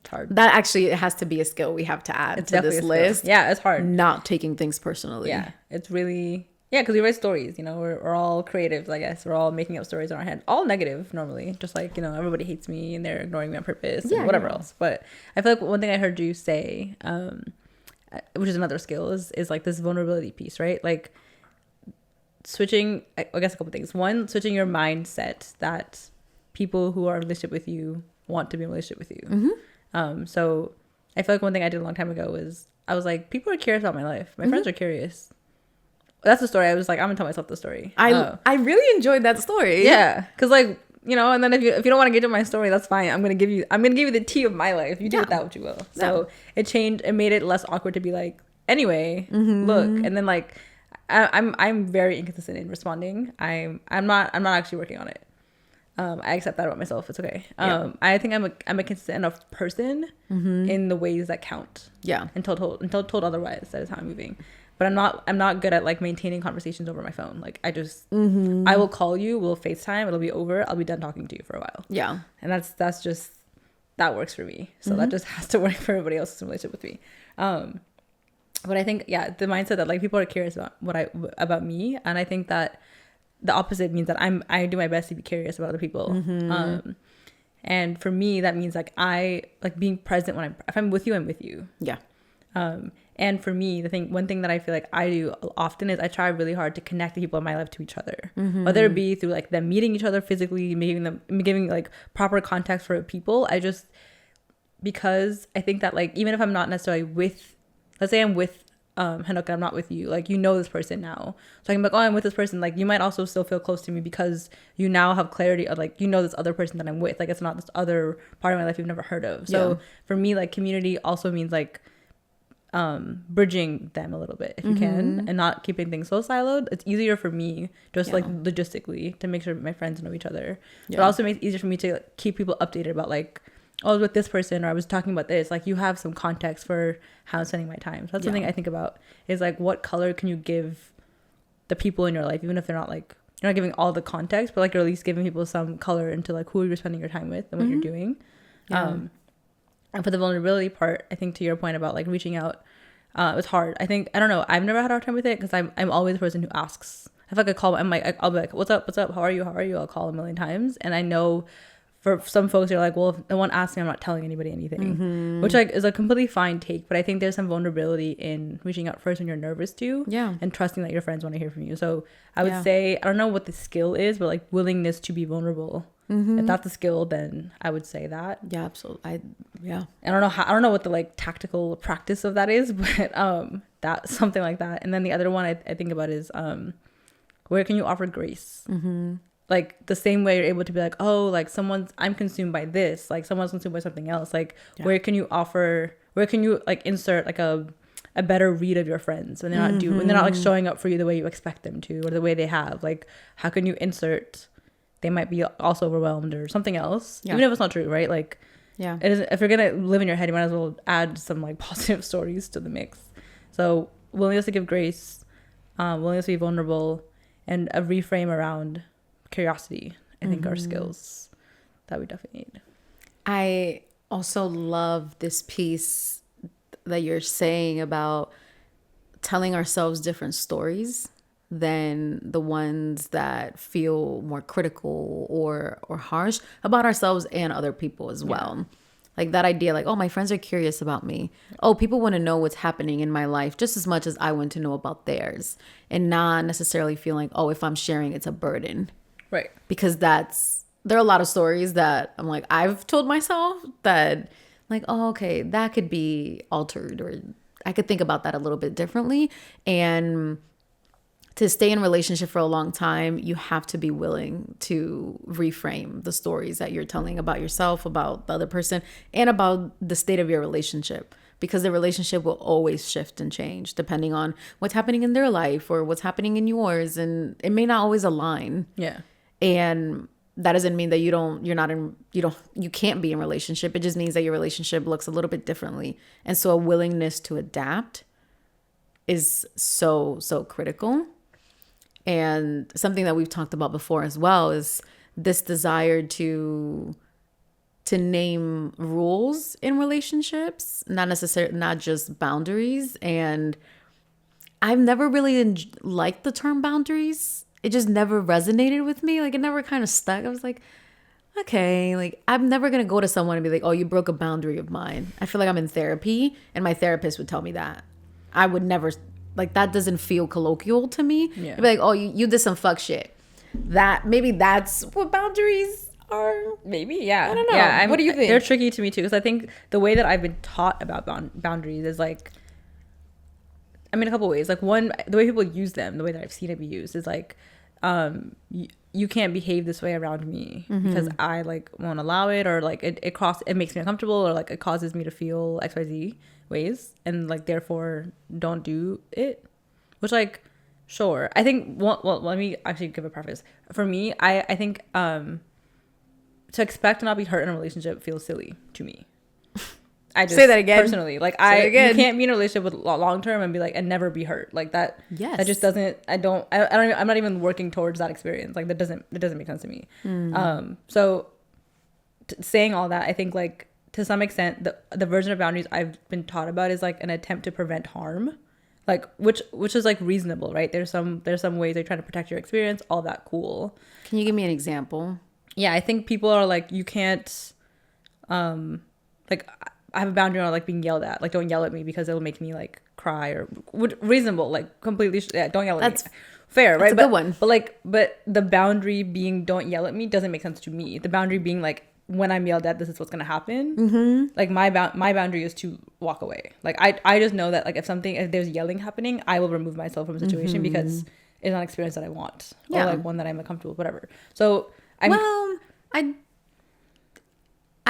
It's hard.
That actually has to be a skill we have to add to this list.
Yeah, it's hard.
Not taking things personally.
Yeah. It's really, because we write stories, we're all creatives, I guess. We're all making up stories in our head. All negative normally. Just like, everybody hates me and they're ignoring me on purpose and whatever else. But I feel like one thing I heard you say, which is another skill, is like this vulnerability piece, right? Like switching, I guess a couple things. One, switching your mindset that people who are in a relationship with you want to be in a relationship with you. So I feel like one thing I did a long time ago was I was like, people are curious about my life. My friends are curious. That's the story. I was like, I'm gonna tell myself the story.
I really enjoyed that story.
Yeah, because like and then if you don't want to get to my story, that's fine. I'm gonna give you the tea of my life. You do with that what you will. So it made it less awkward to be like, anyway, look, and then like I'm very inconsistent in responding. I'm not actually working on it. I accept that about myself. It's okay. I think I'm a consistent enough person in the ways that count. Yeah. Until told otherwise, that is how I'm moving. But I'm not good at like maintaining conversations over my phone. Like I just I will call you, we'll FaceTime, it'll be over, I'll be done talking to you for a while. Yeah. And that's just that works for me. So that just has to work for everybody else in a relationship with me. But I think the mindset that like people are curious about me, and I think that the opposite means that I do my best to be curious about other people. And for me that means like I like being present if I'm with you, I'm with you. Yeah. And for me, one thing that I feel like I do often is I try really hard to connect the people in my life to each other, whether it be through like them meeting each other physically, giving like proper context for people. Because I think that like, even if I'm not necessarily let's say I'm with Hanukkah, I'm not with you, like, this person now, so I'm like, oh, I'm with this person, like you might also still feel close to me because you now have clarity of like, this other person that I'm with, like it's not this other part of my life you've never heard of. So for me, like community also means like bridging them a little bit if you can, and not keeping things so siloed. It's easier for me just like logistically to make sure my friends know each other, but also makes it easier for me to like, keep people updated about like, oh, I was with this person or I was talking about this. Like you have some context for how I'm spending my time. So that's something I think about, is like what color can you give the people in your life, even if they're not like, you're not giving all the context, but like you're at least giving people some color into like who you're spending your time with and what you're doing. And for the vulnerability part, I think to your point about like reaching out, it's hard. I don't know. I've never had a hard time with it because I'm always the person who asks. I feel like I'll be like, what's up? How are you? I'll call a million times. And I know for some folks, you're like, well, if no one asks me, I'm not telling anybody anything, which like is a completely fine take. But I think there's some vulnerability in reaching out first when you're nervous too, and trusting that your friends want to hear from you. So I would say, I don't know what the skill is, but like willingness to be vulnerable. If that's a skill, then I would say that. Yeah, absolutely. I don't know what the like tactical practice of that is, but that's something like that. And then the other one I think about is where can you offer grace? Like the same way you're able to be like, oh, like I'm consumed by this, like someone's consumed by something else. Like where can you like insert like a better read of your friends when they're not like showing up for you the way you expect them to, or the way they have. Like how can you insert, they might be also overwhelmed or something else, even if it's not true, right? Like it isn't, if you're gonna live in your head, you might as well add some like positive stories to the mix. So willingness to give grace, willingness to be vulnerable, and a reframe around curiosity, I think are skills that we definitely need.
I also love this piece that you're saying about telling ourselves different stories than the ones that feel more critical or harsh about ourselves and other people as well. Like that idea, like, oh, my friends are curious about me. Oh, people want to know what's happening in my life just as much as I want to know about theirs, and not necessarily feeling, oh, if I'm sharing, it's a burden. Right. Because there are a lot of stories that I'm like, I've told myself that like, oh, okay, that could be altered, or I could think about that a little bit differently. And to stay in a relationship for a long time, you have to be willing to reframe the stories that you're telling about yourself, about the other person, and about the state of your relationship. Because the relationship will always shift and change depending on what's happening in their life or what's happening in yours. And it may not always align.
Yeah.
And that doesn't mean that you can't be in a relationship. It just means that your relationship looks a little bit differently. And so a willingness to adapt is so, so critical. And something that we've talked about before as well is this desire to name rules in relationships, not just boundaries. And I've never really liked the term boundaries. It just never resonated with me. Like, it never kind of stuck. I was like, okay, like, I'm never going to go to someone and be like, oh, you broke a boundary of mine. I feel like I'm in therapy and my therapist would tell me that. I would never, like, that doesn't feel colloquial to me.
Yeah.
It'd be like, oh, you did some fuck shit. Maybe that's what boundaries are.
Maybe, yeah.
I don't know.
Yeah,
what do you think?
They're tricky to me too, because I think the way that I've been taught about boundaries is like, I mean, a couple ways. Like, one, the way people use them, the way that I've seen it be used is like, you can't behave this way around me because I like won't allow it, or like it makes me uncomfortable, or like it causes me to feel XYZ ways, and like therefore don't do it. Which, like, sure, I think well let me actually give a preface. For me, I think to expect to not be hurt in a relationship feels silly to me. I just
say that again.
Personally, like, you can't be in a relationship with long term and be like, and never be hurt like that.
Yes,
that just doesn't. I'm not even working towards that experience. Like, that doesn't make sense to me. So saying all that, I think, like, to some extent, the version of boundaries I've been taught about is like an attempt to prevent harm, like, which is like reasonable, right? There's some ways they're trying to protect your experience, all that, cool.
Can you give me an example? Yeah,
I think people are like, you can't, like, I have a boundary on like being yelled at. Like, don't yell at me because it'll make me like cry, or reasonable, like, completely. Don't yell at me. That's fair, right?
That's a good one.
But the boundary being don't yell at me doesn't make sense to me. The boundary being like, when I'm yelled at, this is what's gonna happen. Like, my boundary is to walk away. Like, I just know that, like, if there's yelling happening, I will remove myself from a situation because it's not an experience that I want, or like one that I'm comfortable with, whatever. So
I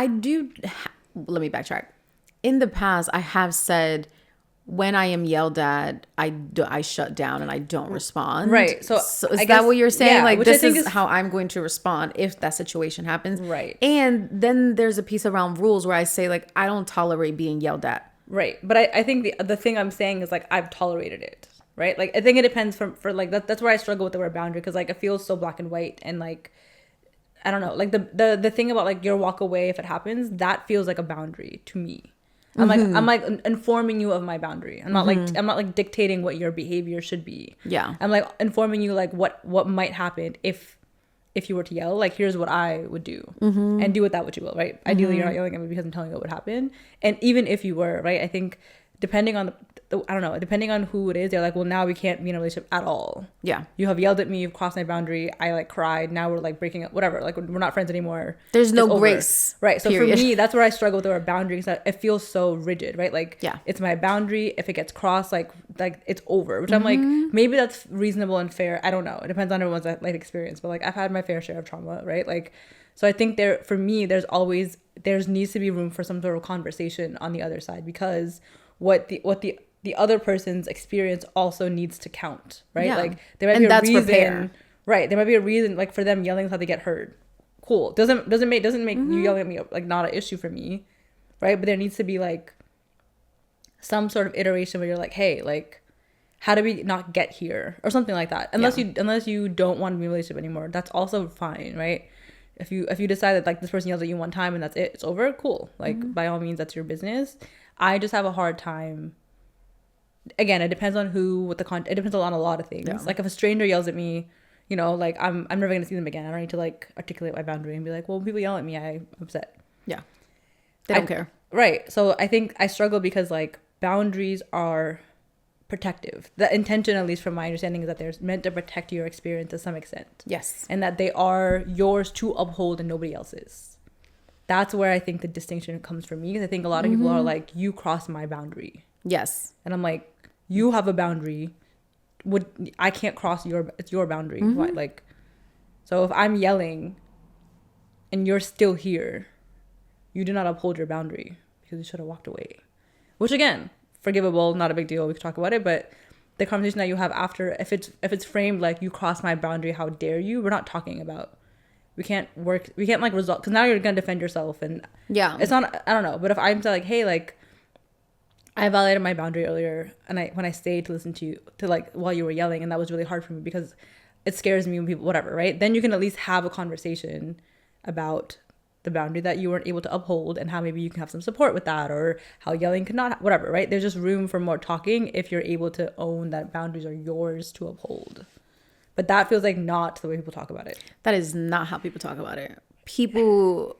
do. Let me backtrack. In the past, I have said, when I am yelled at, I shut down and I don't respond.
Right. So
is that what you're saying? Like, this is how I'm going to respond if that situation happens.
Right.
And then there's a piece around rules where I say, like, I don't tolerate being yelled at.
Right. But I think the thing I'm saying is, like, I've tolerated it. Right. Like, I think it depends for like, that's where I struggle with the word boundary, because, like, it feels so black and white, and like, I don't know, like, the thing about like your walk away if it happens, that feels like a boundary to me. I'm like informing you of my boundary. I'm not like dictating what your behavior should be.
Yeah.
I'm like informing you, like, what might happen if you were to yell. Like, here's what I would do, and do with that what you will, right? Ideally, you're not yelling at me because I'm telling you what would happen. And even if you were, right, I think depending on depending on who it is, they're like, well, now we can't be in a relationship at all.
Yeah.
You have yelled at me, you've crossed my boundary, I like cried, now we're like breaking up, whatever. Like, we're not friends anymore.
There's no grace.
Right. So period. For me, that's where I struggle with our boundaries. That it feels so rigid, right? Like,
yeah,
it's my boundary. If it gets crossed, like it's over, which I'm like, maybe that's reasonable and fair. I don't know. It depends on everyone's life experience, but like, I've had my fair share of trauma, right? Like, so I think for me, there needs to be room for some sort of conversation on the other side, because what the other person's experience also needs to count, right? Yeah. Like, there might be a reason, repair. Right? There might be a reason, like, for them yelling is how they get heard. Cool. Doesn't make you yelling at me like not an issue for me, right? But there needs to be like some sort of iteration where you're like, hey, like, how do we not get here, or something like that? Unless you don't want to be in a relationship anymore, that's also fine, right? If you decide that, like, this person yells at you one time and that's it, it's over, cool. Like, by all means, that's your business. I just have a hard time. Again, it depends on it depends on a lot of things. Yeah. Like, if a stranger yells at me, you know, like, I'm never gonna see them again. I don't need to like articulate my boundary and be like, well, when people yell at me, I'm upset.
Yeah, they don't care.
Right. So I think I struggle because, like, boundaries are protective. The intention, at least from my understanding, is that they're meant to protect your experience to some extent.
Yes.
And that they are yours to uphold and nobody else's. that's where I think the distinction comes from me. Because I think a lot of people are like, you crossed my boundary.
Yes.
And I'm like, you have a boundary. I can't cross it's your boundary. Why? Like, so if I'm yelling and you're still here, you did not uphold your boundary because you should have walked away. Which again, forgivable, not a big deal. We could talk about it, but the conversation that you have after, if it's framed like you crossed my boundary, how dare you? We're not talking about. We can't like resolve, because now you're gonna defend yourself, and it's not. I don't know, but if I'm like, hey, like, I violated my boundary earlier, and when I stayed to listen to you like while you were yelling, and that was really hard for me because it scares me when people, whatever, right? Then you can at least have a conversation about the boundary that you weren't able to uphold, and how maybe you can have some support with that, or how yelling could not, whatever, right? There's just room for more talking if you're able to own that boundaries are yours to uphold. But that feels like not the way people talk about it.
That is not how people talk about it. People,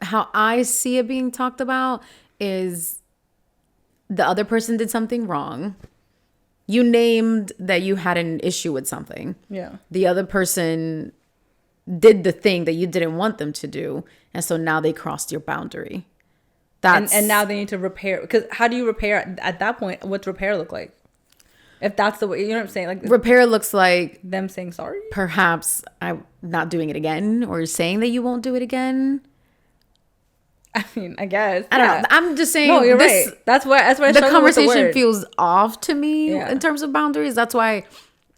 how I see it being talked about is the other person did something wrong. You named that you had an issue with something.
Yeah.
The other person did the thing that you didn't want them to do. And so now they crossed your boundary.
And now they need to repair. Because how do you repair at that point? What's repair look like? If that's the way, you know what I'm saying? Like,
repair looks like
them saying sorry?
Perhaps I'm not doing it again, or saying that you won't do it again.
I mean, I guess.
I don't know. I'm just saying.
No, you're right. That's why I
the conversation feels off to me in terms of boundaries. That's why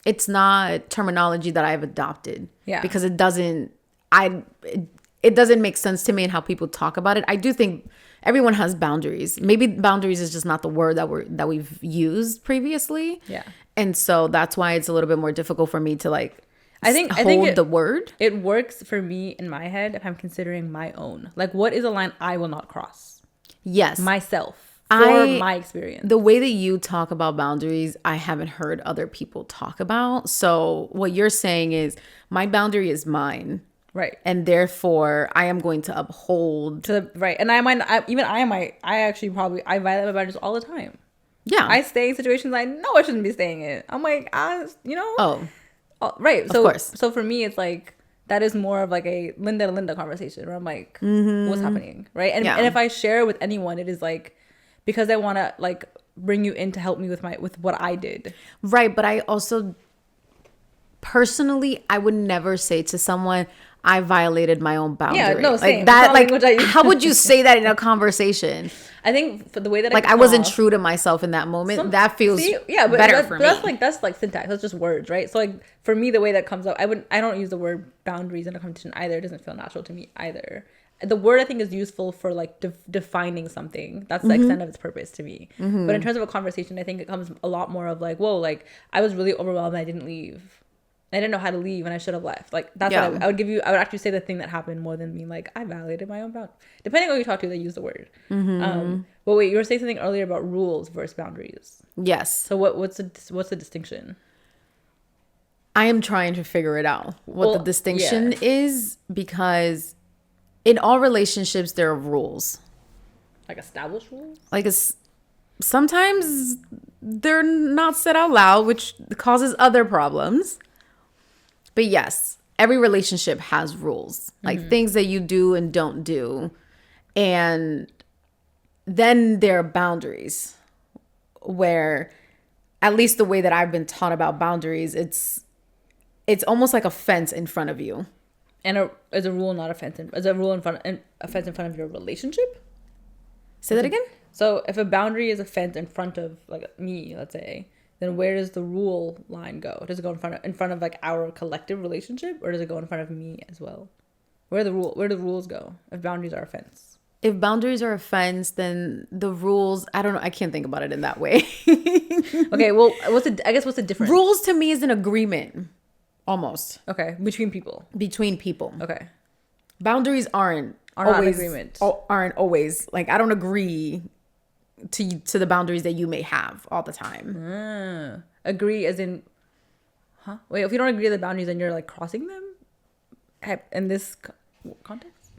it's not terminology that I've adopted.
Yeah.
Because it doesn't make sense to me in how people talk about it. I do think everyone has boundaries. Maybe boundaries is just not the word that we've used previously.
Yeah.
And so that's why it's a little bit more difficult for me to like
I think
the word.
It works for me in my head if I'm considering my own. Like, what is a line I will not cross?
Yes.
Myself. For my experience.
The way that you talk about boundaries, I haven't heard other people talk about. So what you're saying is my boundary is mine.
Right.
And therefore, I am going to uphold.
Right. And I violate my boundaries all the time.
Yeah.
I stay in situations I know I shouldn't be staying in. I'm like,
Oh.
Right.
So, of course.
So for me, it's like, that is more of like a Linda to Linda conversation where I'm like, what's happening? Right. And if I share with anyone, it is like, because I want to like bring you in to help me with what I did.
Right. But I also, personally, I would never say to someone, I violated my own boundary.
Yeah, no, same.
Like that. Like, how would you say that in a conversation?
I think for the way that
I wasn't true to myself in that moment. That feels better for me.
That's like syntax. That's just words, right? So like for me, the way that comes up, I don't use the word boundaries in a conversation either. It doesn't feel natural to me either. The word I think is useful for like defining something. That's the extent of its purpose to me. But in terms of a conversation, I think it comes a lot more of like, whoa, like I was really overwhelmed and I didn't leave. I didn't know how to leave and I should have left. Like that's what I would give you. I would actually say the thing that happened more than being like, I violated my own boundary. Depending on who you talk to, they use the word. But wait, you were saying something earlier about rules versus boundaries.
Yes.
So what's the distinction?
I am trying to figure it out. What the distinction is, because in all relationships there are rules.
Like established rules?
Like sometimes they're not said out loud, which causes other problems. But yes, every relationship has rules, like things that you do and don't do. And then there are boundaries where, at least the way that I've been taught about boundaries, it's almost like a fence in front of you.
And is a rule not a fence? Is a rule a fence in front of your relationship?
Say that again?
So if a boundary is a fence in front of like me, let's say, then where does the rule line go? Does it go in front of like our collective relationship, or does it go in front of me as well? Where do rules go if boundaries are a fence?
If boundaries are a fence, then the rules, I don't know. I can't think about it in that way.
Okay, well, what's the difference?
Rules to me is an agreement, almost.
Okay, between people.
Okay. Boundaries aren't
not
always
agreement.
Aren't always like, I don't agree to the boundaries that you may have all the time.
Agree as in, wait, if you don't agree to the boundaries, then you're like crossing them in this context?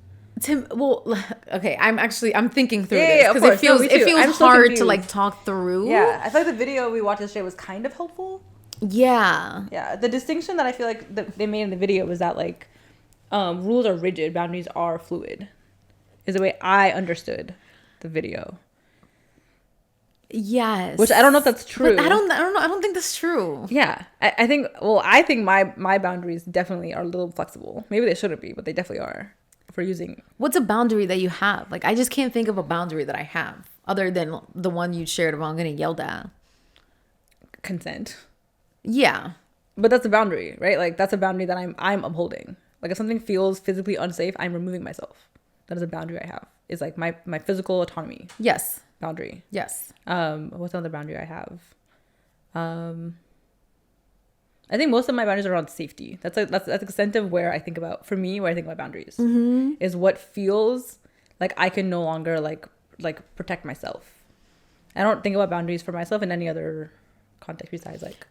Okay, I'm thinking through this because it feels hard to like talk through. Yeah, I feel like the video we watched yesterday was kind of helpful. Yeah, the distinction that I feel like they made in the video was that like rules are rigid, boundaries are fluid. is the way I understood the video.
Yes.
Which I don't know if that's true.
But I don't know. I don't think that's true.
Yeah. I think my boundaries definitely are a little flexible. Maybe they shouldn't be, but they definitely are. If we're using...
What's a boundary that you have? Like, I just can't think of a boundary that I have other than the one you shared about I'm getting yelled at.
Consent.
Yeah.
But that's a boundary, right? Like, that's a boundary that I'm upholding. Like, if something feels physically unsafe, I'm removing myself. That is a boundary I have. It's like my physical autonomy.
Yes.
Boundary.
Yes.
What's another boundary I have? I think most of my boundaries are around safety. That's the extent of where I think about, for me, where I think about boundaries is what feels like I can no longer like protect myself. I don't think about boundaries for myself in any other context besides like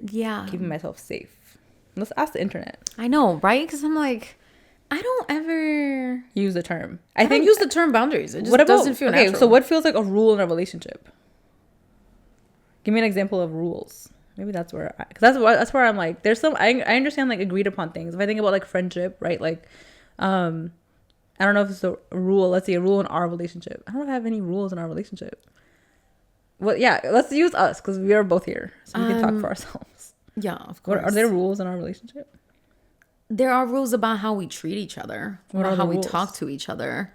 keeping myself safe. Let's ask the internet.
I know, right? Because I'm like, I don't ever
use the term.
I think use the term boundaries. It just doesn't feel natural.
So what feels like a rule in a relationship? Give me an example of rules. Maybe that's where, because that's where I'm like, there's some, I understand like agreed upon things. If I think about like friendship, right? Like, I don't know if it's a rule. Let's say a rule in our relationship. I don't know if I have any rules in our relationship. Well, yeah, let's use us because we are both here, so we can talk for ourselves.
Yeah, of course.
Are there rules in our relationship?
There are rules about how we treat each other, about how we talk to each other.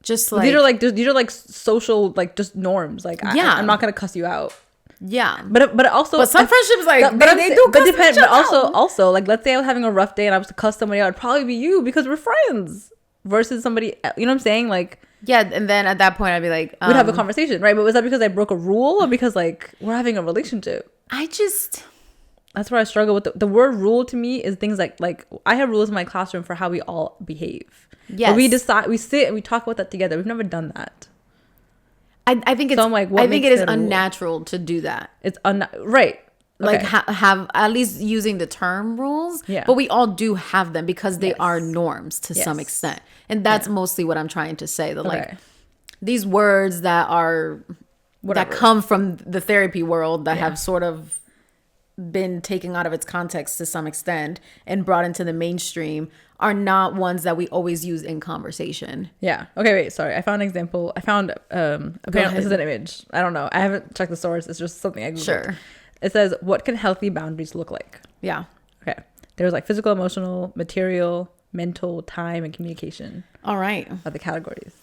Just like
these are like social, like just norms. Like I'm not gonna cuss you out.
Yeah,
but also,
but some friendships like they do cuss each other out.
But also like, let's say I was having a rough day and I was to cuss somebody out, it'd probably be you because we're friends versus somebody. You know what I'm saying? Like,
yeah, and then at that point I'd be like,
we'd have a conversation, right? But was that because I broke a rule or because like we're having a relationship? That's where I struggle with the word rule. To me is things like I have rules in my classroom for how we all behave.
Yes,
but we sit and we talk about that together. We've never done that.
I think it's. So I'm like, I think it is unnatural to do that.
It's right.
Like have at least using the term rules.
Yeah.
But we all do have them because they are norms to some extent, and that's mostly what I'm trying to say. That like these words that are that come from the therapy world that have sort of been taken out of its context to some extent and brought into the mainstream are not ones that we always use in conversation.
Yeah. Okay, wait, sorry. I found an example. I found apparently this is an image. I don't know. I haven't checked the source. It's just something I googled.
Sure.
It says, what can healthy boundaries look like?
Yeah.
Okay. There's like physical, emotional, material, mental, time, and communication.
All right.
Are the categories.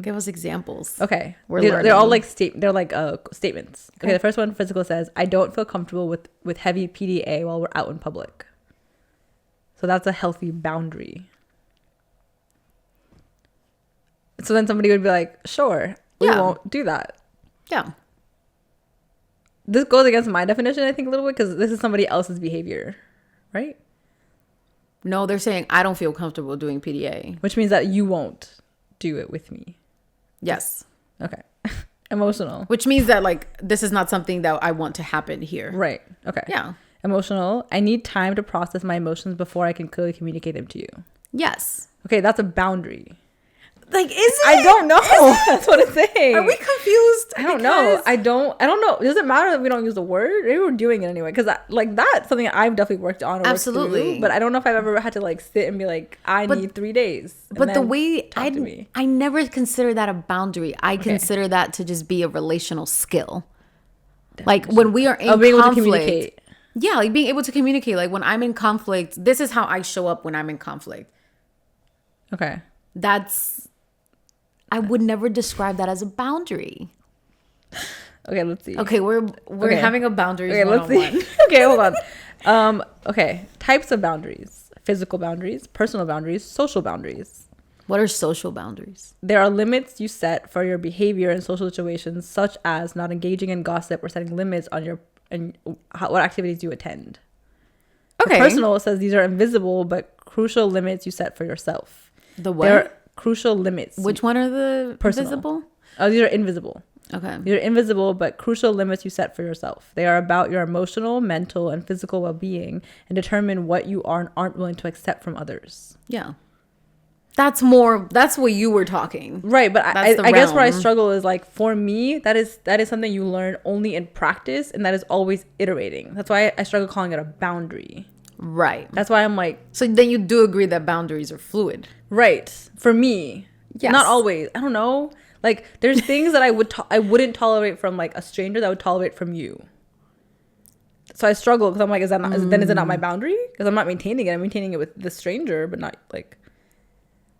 Give us examples.
Okay. They're all like statements. Okay, the first one, physical, says, I don't feel comfortable with heavy PDA while we're out in public. So that's a healthy boundary. So then somebody would be like, sure, we won't do that.
Yeah.
This goes against my definition, I think, a little bit, because this is somebody else's behavior, right?
No, they're saying, I don't feel comfortable doing PDA.
Which means that you won't do it with me.
Yes.
Okay. Emotional.
Which means that, like, this is not something that I want to happen here.
Right. Okay.
Yeah.
Emotional. I need time to process my emotions before I can clearly communicate them to you.
Yes.
Okay, that's a boundary.
Like, is it?
I don't know. That's what it's saying.
Are we confused?
I don't know. I don't know. Does it matter that we don't use the word? Maybe we're doing it anyway. Because that's something I've definitely worked on.
Absolutely.
Through, but I don't know if I've ever had to like sit and be like, I need 3 days.
But the way I never consider that a boundary. I consider that to just be a relational skill. Like when we are in conflict. Being able to communicate. Yeah, like being able to communicate. Like when I'm in conflict, this is how I show up when I'm in conflict.
Okay.
I would never describe that as a boundary.
Okay, let's see.
Okay, we're having a boundaries. Okay, let's see.
Okay, hold on. Okay, types of boundaries: physical boundaries, personal boundaries, social boundaries.
What are social boundaries?
There are limits you set for your behavior in social situations, such as not engaging in gossip or setting limits on what activities you attend. Okay. The personal says these are invisible but crucial limits you set for yourself.
The what? They're
crucial limits.
Which one are the
personal.
Visible?
Oh, these are invisible.
Okay.
These are invisible but crucial limits you set for yourself. They are about your emotional, mental, and physical well-being and determine what you are and aren't willing to accept from others.
Yeah. That's what you were talking.
Right, but I guess where I struggle is like, for me, that is something you learn only in practice, and that is always iterating. That's why I struggle calling it a boundary.
Right.
That's why I'm like,
so then you do agree that boundaries are fluid.
right, for me.
Yes.
Not always. I don't know. Like, there's things that I wouldn't tolerate from like a stranger that I would tolerate from you. So I struggle because I'm like, is it not my boundary? Because I'm not maintaining it. I'm maintaining it with the stranger, but not like.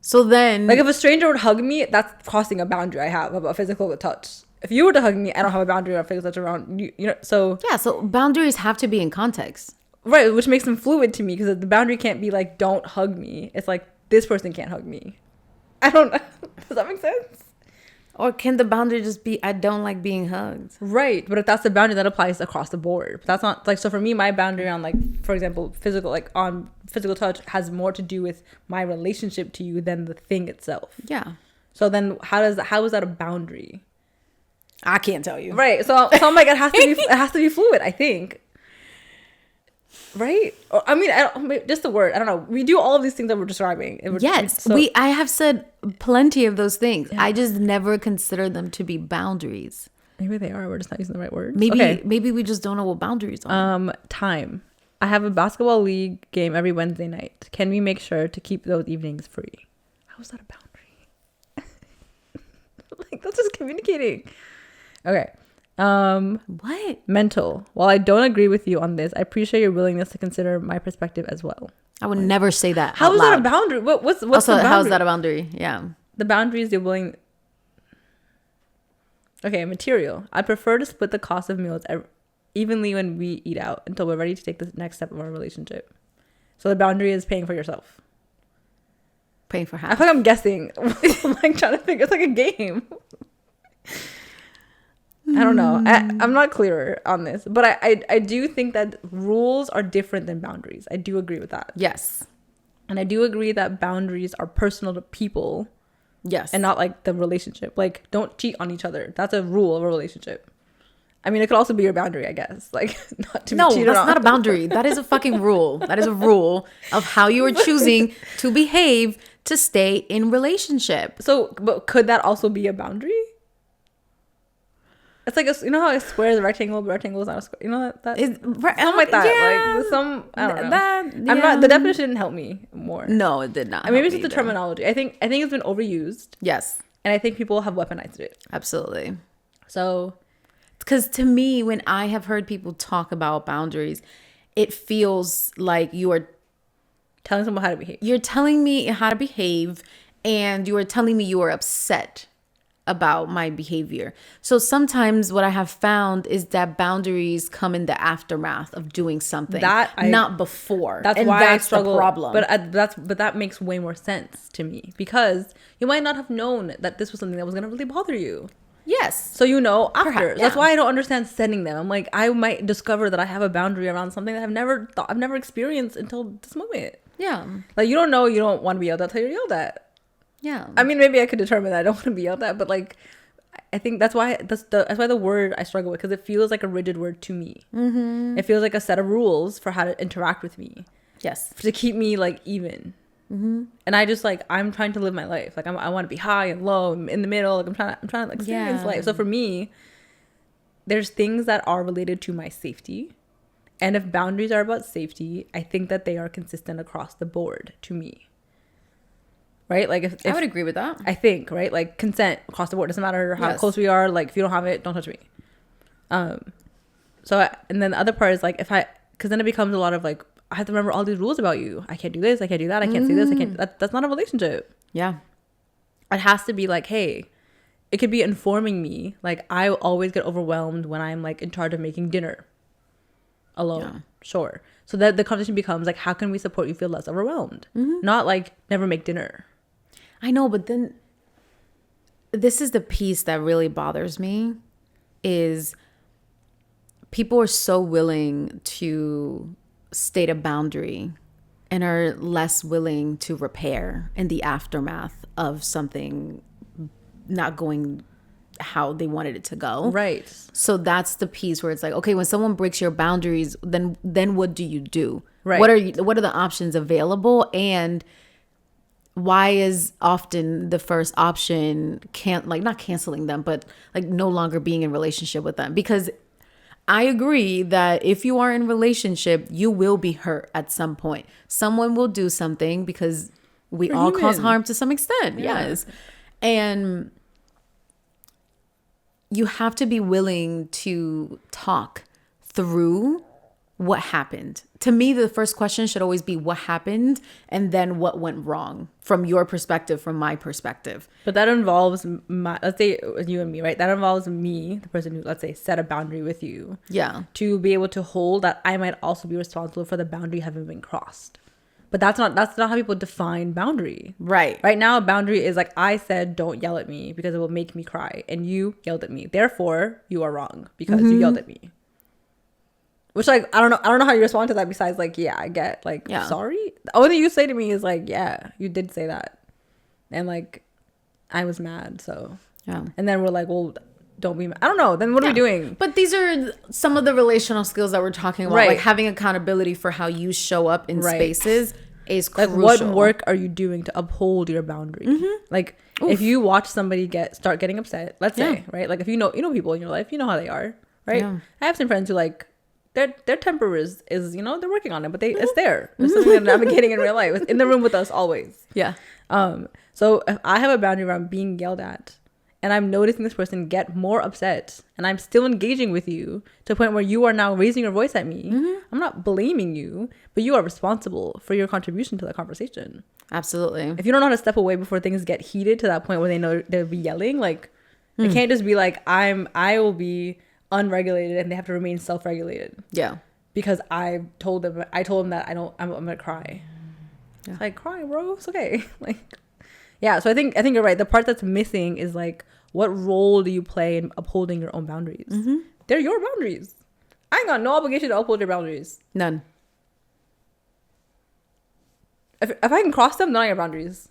So then,
Like, if a stranger would hug me, that's crossing a boundary I have about physical touch. If you were to hug me, I don't have a boundary about physical touch around you. You know, so
yeah. So boundaries have to be in context.
right, which makes them fluid to me because the boundary can't be like, don't hug me. It's like this person can't hug me. I don't. Does that make sense?
Or can the boundary just be, I don't like being hugged?
Right, but if that's the boundary, that applies across the board. But that's not like, so for me, my boundary on like, for example, physical, like on physical touch has more to do with my relationship to you than the thing itself.
Yeah.
So then how is that a boundary?
I can't tell you.
Right. So I'm like, it has to be fluid, I think. Right? Or, I mean, just the word. I don't know. We do all of these things that we're describing.
Yes. I have said plenty of those things. Yeah. I just never consider them to be boundaries.
Maybe they are. We're just not using the right words.
Maybe we just don't know what boundaries are.
Time. I have a basketball league game every Wednesday night. Can we make sure to keep those evenings free? How is that a boundary? Like, that's just communicating. Okay.
What?
Mental. While I don't agree with you on this, I appreciate your willingness to consider my perspective as well.
I would never say that.
How is that a boundary? What's
also,
the boundary?
how is that a boundary? Yeah.
The boundary is you're willing. Okay, material. I prefer to split the cost of meals evenly when we eat out until we're ready to take the next step of our relationship. So the boundary is paying for yourself.
Paying for half.
I feel like I'm guessing. I'm like trying to think. It's like a game. I don't know. I'm not clear on this, but I do think that rules are different than boundaries. I do agree with that.
Yes.
And I do agree that boundaries are personal to people.
Yes.
And not like the relationship. Like, don't cheat on each other. That's a rule of a relationship. I mean, it could also be your boundary, I guess. Like, not to be cheated on. No,
that's not a boundary. That is a fucking rule. That is a rule of how you are choosing to behave to stay in relationship.
So, but could that also be a boundary? It's like you know how a square is a rectangle, but rectangle is not a square. You know that something like that.
Yeah,
like I don't know.
Yeah.
I'm not. The definition didn't help me more.
No, it did not.
I mean, maybe it's just the terminology. I think it's been overused.
Yes,
and I think people have weaponized it.
Absolutely.
So,
because to me, when I have heard people talk about boundaries, it feels like you are
telling someone how to behave.
You're telling me how to behave, and you are telling me you are upset about my behavior. So sometimes what I have found is that boundaries come in the aftermath of doing something, not before.
That's why I struggle. The problem. But that makes way more sense to me, because you might not have known that this was something that was going to really bother you.
Yes.
So after.
Perhaps,
That's why I don't understand setting them. I'm like, I might discover that I have a boundary around something that I've never experienced until this moment.
Yeah.
Like, you don't know you don't want to be yelled at until you're yelled at.
Yeah.
I mean, maybe I could determine that I don't want to be yelled at, but like, I think that's why the word I struggle with, because it feels like a rigid word to me. Mm-hmm. It feels like a set of rules for how to interact with me.
Yes.
To keep me like even. Mm-hmm. And I just like, I'm trying to live my life. Like, I want to be high and low and in the middle. Like, I'm trying to like experience life. So for me, there's things that are related to my safety. And if boundaries are about safety, I think that they are consistent across the board to me. Right? Like, if
I would agree with that.
I think, right? Like, consent across the board. Doesn't matter how close we are. Like, if you don't have it, don't touch me. And then the other part is like, because then it becomes a lot of like, I have to remember all these rules about you. I can't do this. I can't do that. I can't say this. I can't. That's not a relationship.
Yeah.
It has to be like, hey, it could be informing me. Like, I always get overwhelmed when I'm like in charge of making dinner alone. Yeah. Sure. So that the conversation becomes like, how can we support you feel less overwhelmed? Mm-hmm. Not like, never make dinner.
I know, but then this is the piece that really bothers me, is people are so willing to state a boundary and are less willing to repair in the aftermath of something not going how they wanted it to go.
Right.
So that's the piece where it's like, okay, when someone breaks your boundaries, then what do you do?
Right.
What are the options available? And why is often the first option not canceling them, but like no longer being in relationship with them? Because I agree that if you are in a relationship, you will be hurt at some point. Someone will do something because we all cause harm to some extent. Yeah. Yes. And you have to be willing to talk through what happened. To me, the first question should always be what happened and then what went wrong from your perspective, from my perspective.
But that involves let's say you and me, right? That involves me, the person who, let's say, set a boundary with you.
Yeah.
To be able to hold that I might also be responsible for the boundary having been crossed. But that's not how people define boundary.
Right.
Right now, a boundary is like, I said, don't yell at me because it will make me cry. And you yelled at me. Therefore, you are wrong because you yelled at me. Which, like, I don't know how you respond to that besides, like, yeah, I get, like, sorry. The only thing you say to me is, like, yeah, you did say that. And, like, I was mad, so.
Yeah.
And then we're like, well, don't be mad. I don't know. Then what are we doing?
But these are some of the relational skills that we're talking about. Right. Like, having accountability for how you show up in spaces is crucial.
Like, what work are you doing to uphold your boundary? Like, if you watch somebody start getting upset, let's say, right? Like, if you know people in your life, you know how they are, right? Yeah. I have some friends who, like, their temper is you know, they're working on it, but it's there. It's something they're navigating in real life. It's in the room with us always.
Yeah.
So if I have a boundary around being yelled at, and I'm noticing this person get more upset, and I'm still engaging with you to the point where you are now raising your voice at me, I'm not blaming you, but you are responsible for your contribution to the conversation.
Absolutely.
If you don't know how to step away before things get heated to that point where they know they'll be yelling, like, it can't just be like, I will be unregulated and they have to remain self-regulated.
Yeah.
Because I told them that I'm gonna cry. Yeah. It's like, cry, bro. It's okay. Like, yeah. So I think you're right. The part that's missing is, like, what role do you play in upholding your own boundaries? They're your boundaries. I ain't got no obligation to uphold your boundaries.
None.
If I can cross them, they're not your boundaries.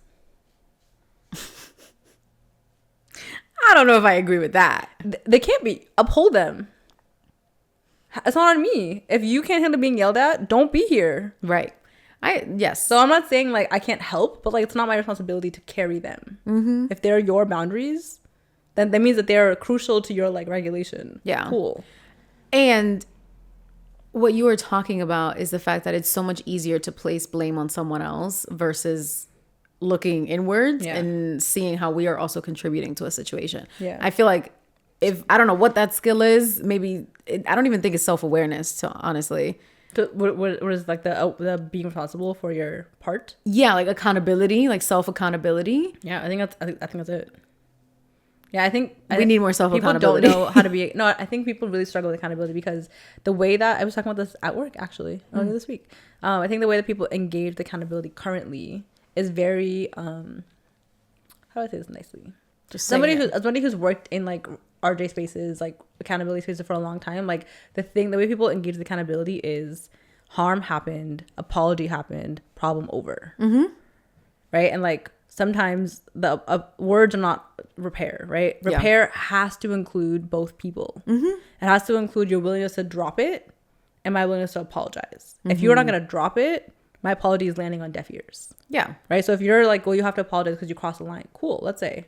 I don't know if I agree with that.
They can't be. Uphold them. It's not on me. If you can't handle being yelled at, don't be here.
Right. Yes.
So I'm not saying, like, I can't help, but, like, it's not my responsibility to carry them. If they're your boundaries, then that means that they're crucial to your, like, regulation.
Yeah.
Cool.
And what you were talking about is the fact that it's so much easier to place blame on someone else versus looking inwards and seeing how we are also contributing to a situation. Yeah. I feel like I don't know what that skill is, maybe I don't even think it's self-awareness, honestly.
What is, like, the being responsible for your part?
Yeah, like accountability, like self-accountability.
Yeah, I think that's it. Yeah, I think
we need more self-accountability.
People don't know how to be. No, I think people really struggle with accountability because the way that I was talking about this at work actually earlier this week. I think the way that people engage with accountability currently is very how do I say this nicely? Just somebody who's worked in, like, RJ spaces, like accountability spaces for a long time. Like, the way people engage with accountability is harm happened, apology happened, problem over. Right? And, like, sometimes the words are not repair, right? Repair has to include both people. It has to include your willingness to drop it and my willingness to apologize. If you're not going to drop it, my apology is landing on deaf ears. Yeah. Right? So if you're like, well, you have to apologize because you crossed the line. Cool, let's say.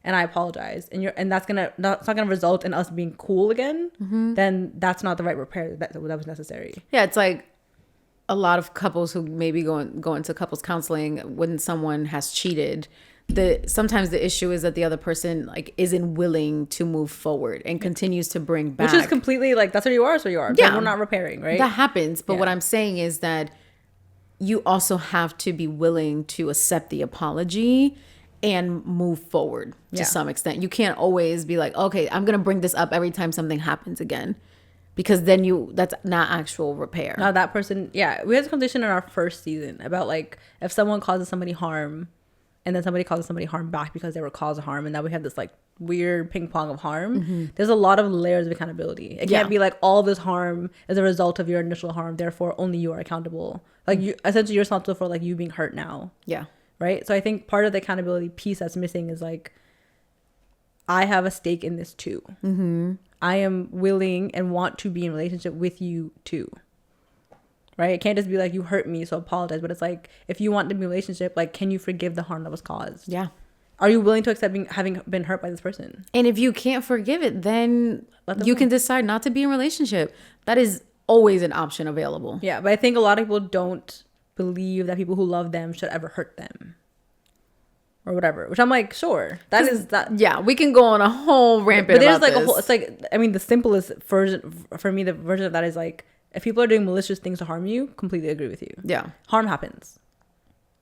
And I apologize. And that's not gonna result in us being cool again. Then that's not the right repair that was necessary.
Yeah, it's like a lot of couples who maybe go into couples counseling when someone has cheated. Sometimes the issue is that the other person, like, isn't willing to move forward and continues to bring back.
Which is completely, like, that's where you are, so you are. Yeah. But we're not repairing, right?
That happens. But what I'm saying is that you also have to be willing to accept the apology and move forward to some extent. You can't always be like, okay, I'm going to bring this up every time something happens again. Because then that's not actual repair.
Now that person, we had this conversation in our first season about, like, if someone causes somebody harm and then somebody causes somebody harm back because they were caused harm, and now we have this, like, weird ping pong of harm. There's a lot of layers of accountability. It can't be like all this harm is a result of your initial harm, therefore only you are accountable. Like, you essentially, you're responsible for, like, you being hurt now. Yeah. Right? So I think part of the accountability piece that's missing is, like, I have a stake in this too. I am willing and want to be in a relationship with you too. Right? It can't just be like, you hurt me, so apologize. But it's like, if you want to be in a relationship, like, can you forgive the harm that was caused? Yeah. Are you willing to accept having been hurt by this person?
And if you can't forgive it, then you can decide not to be in a relationship. That is always an option available.
Yeah, but I think a lot of people don't believe that people who love them should ever hurt them. Or whatever. Which I'm like, sure. That is that.
Yeah, we can go on a whole rampant
But there's
about
like
this.
a whole, it's like, I mean, the simplest version, for me, the version of that is like, if people are doing malicious things to harm you, completely agree with you.
Yeah.
Harm happens.